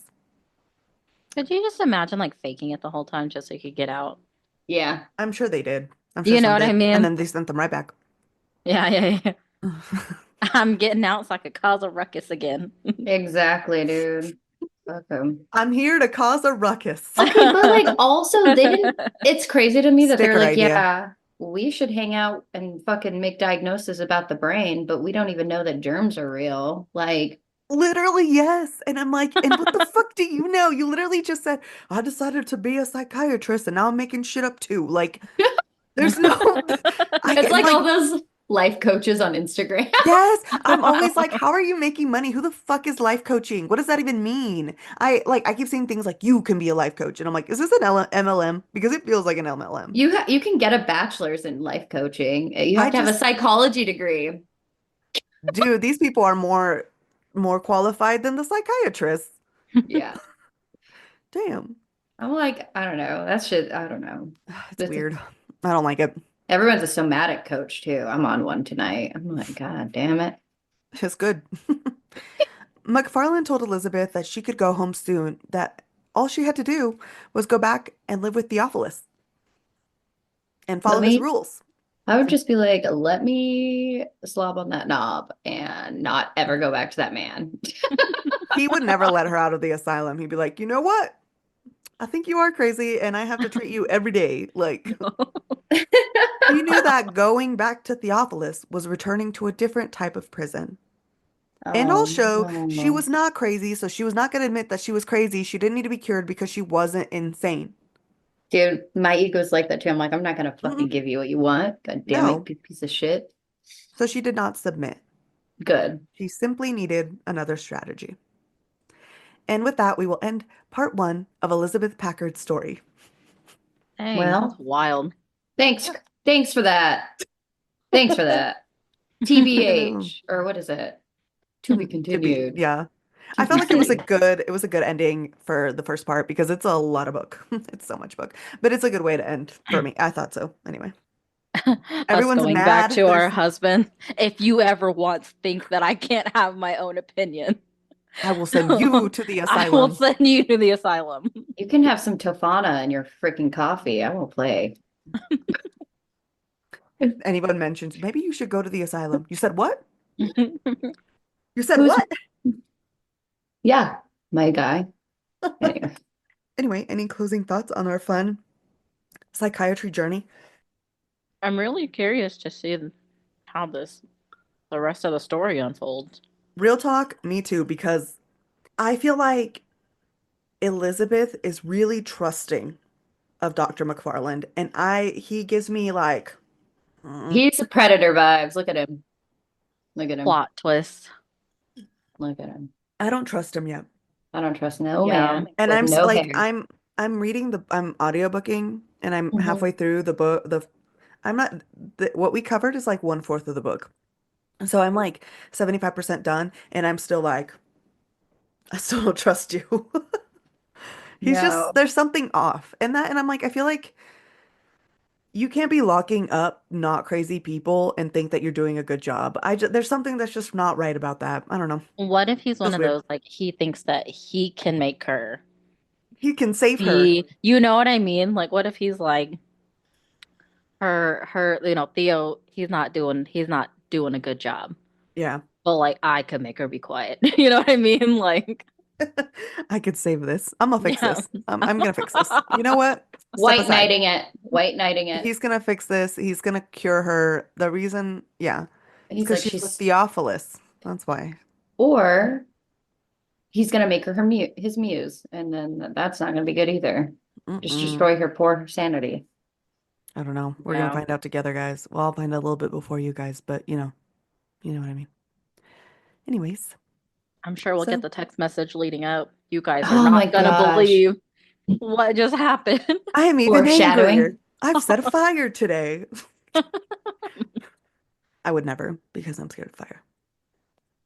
Could you just imagine like faking it the whole time just so you could get out? Yeah. I'm sure they did. I'm sure You know some what I did. And mean? then they sent them right back. Yeah, yeah, yeah. I'm getting out so I could cause a ruckus again. Exactly, dude. Fuck 'em. I'm here to cause a ruckus. Okay, but like also they didn't, it's crazy to me that they're Sticker like, idea. yeah, we should hang out and fucking make diagnoses about the brain, but we don't even know that germs are real. Like, Literally, yes. And I'm like, and what the fuck do you know? You literally just said, I decided to be a psychiatrist and now I'm making shit up too. Like, there's no, I it's get like like, all those life coaches on Instagram. yes, I'm always like, how are you making money? Who the fuck is life coaching? What does that even mean? I keep seeing things like you can be a life coach. And I'm like, is this an MLM? Because it feels like an MLM. You can get a bachelor's in life coaching. You I have to have a just, psychology degree. dude, these people are more qualified than the psychiatrists. Yeah. Damn. I'm like, I don't know. That shit, I don't know. It's This, weird. I don't like it. everyone's a somatic coach too. I'm on one tonight. I'm like, God damn it. It's good. McFarlane told Elizabeth that she could go home soon, that all she had to do was go back and live with Theophilus and Let follow his me, rules. I would just be like, let me slob on that knob and not ever go back to that man. He would never let her out of the asylum. He'd be like, you know what? I think you are crazy and I have to treat you every day. Like, she knew that going back to Theophilus was returning to a different type of prison. And Oh also, she no. was not crazy, so she was not going to admit that she was crazy. She didn't need to be cured because she wasn't insane. Dude, my ego's like that too. I'm like, I'm not gonna fucking Mm-mm, give you what you want. God damn it, no. you piece of shit. So she did not submit. Good. She simply needed another strategy. And with that, we will end part one of Elizabeth Packard's story. Dang, that's Well, wild. thanks. Thanks for that. Thanks for that. I know. TBH, or what is it? To be To be, continued. yeah. To I felt be like it was a continued. good, it was a good ending for the first part because it's a lot of book. It's so much book, but it's a good way to end for me. I thought so. Anyway, Us everyone's going back mad. to our There's, husband. If you ever once think that I can't have my own opinion, I will send you to the I will asylum. send you to the asylum. You can have some Tofana in your freaking coffee. I will play. Anyone mentions, maybe you should go to the asylum. You said what? You said Who's, what? yeah, my guy. Anyway. Anyway, any closing thoughts on our fun psychiatry journey? I'm really curious to see how the rest of the story unfolds. Real talk, me too, because I feel like Elizabeth is really trusting of Dr. McFarland, and he gives me like, He's a predator vibes. Look at him. Look at him. Plot twist. Look at him. I don't trust him yet. I don't trust no Yeah. man And with no like hair. I'm reading I'm audiobooking and I'm Mhm. halfway through the book I'm not, what we covered is like 1/4 of the book. So I'm like 75% done, and I'm still like, I still don't trust you. He's just, No. there's something off. And I'm like, I feel like you can't be locking up not crazy people and think that you're doing a good job. There's something that's just not right about that. I don't know. What if he's one Feels of weird. those, like, he thinks that he can make her He can save her. be, you know what I mean? Like, what if he's like, Theo, he's not doing a good job. Yeah. But like I could make her be quiet. You know what I mean? Like, I could save this. I'm gonna fix yeah. this. I'm gonna fix this. You know what? Step White aside. knighting it. White knighting it. He's gonna fix this. He's gonna cure her. The reason, yeah, it's He's because like, she's with she's, Theophilus. That's why. or he's gonna make her his muse, and then that's not gonna be good either. Just Mm-mm. destroy her poor sanity. I don't know. We're gonna No. find out together, guys. Well, I'll find out a little bit before you guys, but you know what I mean. Anyways, I'm sure we'll get so the text message leading up. You guys are Oh my not gonna gosh. believe what just happened. I am even angrier. Foreshadowing. I've set a fire today. I would never because I'm scared of fire.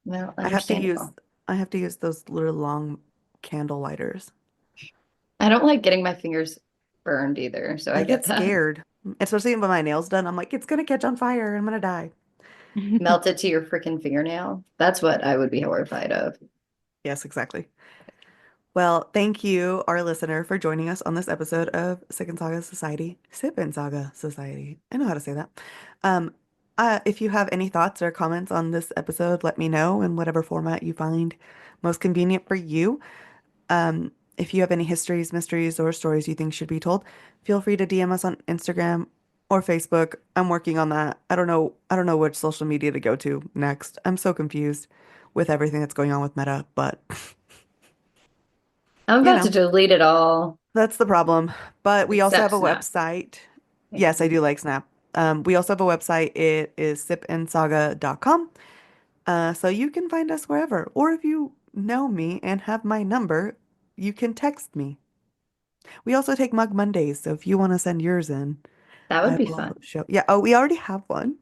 Well, I have to use understandable. I have to use those little long candle lighters. I don't like getting my fingers burned either, so I I get get that. scared, especially when my nails done. I'm like, it's gonna catch on fire. I'm gonna die. Melt it to your freaking fingernail. That's what I would be horrified of. Yes, exactly. Well, thank you, our listener, for joining us on this episode of Second Saga Society, Sippin Saga Society. I know how to say that. Um, if you have any thoughts or comments on this episode, let me know in whatever format you find most convenient for you. If you have any histories, mysteries, or stories you think should be told, feel free to DM us on Instagram or Facebook. I'm working on that. I don't know which social media to go to next. I'm so confused with everything that's going on with Meta, but I'm you about to know. delete it all, That's the problem. But we also have except a Snap. website. Yeah. Yes, I do like Snap. We also have a website. It is sipandsaga.com. So you can find us wherever. Or if you know me and have my number, you can text me. We also take Mug Mondays. So if you want to send yours in, That would I be will fun. show. Yeah. Oh, we already have one.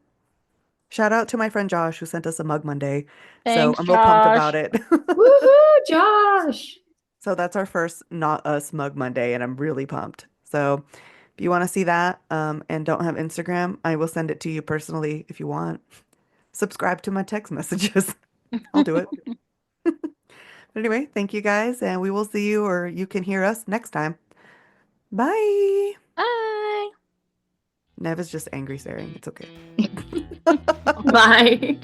Shout out to my friend Josh who sent us a Mug Monday. So Thanks, I'm real pumped about Josh. it. Woohoo, Josh. So that's our first Not Us Mug Monday, and I'm really pumped. So if you want to see that and don't have Instagram, I will send it to you personally if you want. Subscribe to my text messages. I'll do it. But anyway, thank you guys, and we will see you or you can hear us next time. Bye. Bye. Nev is just angry staring. It's okay. Bye.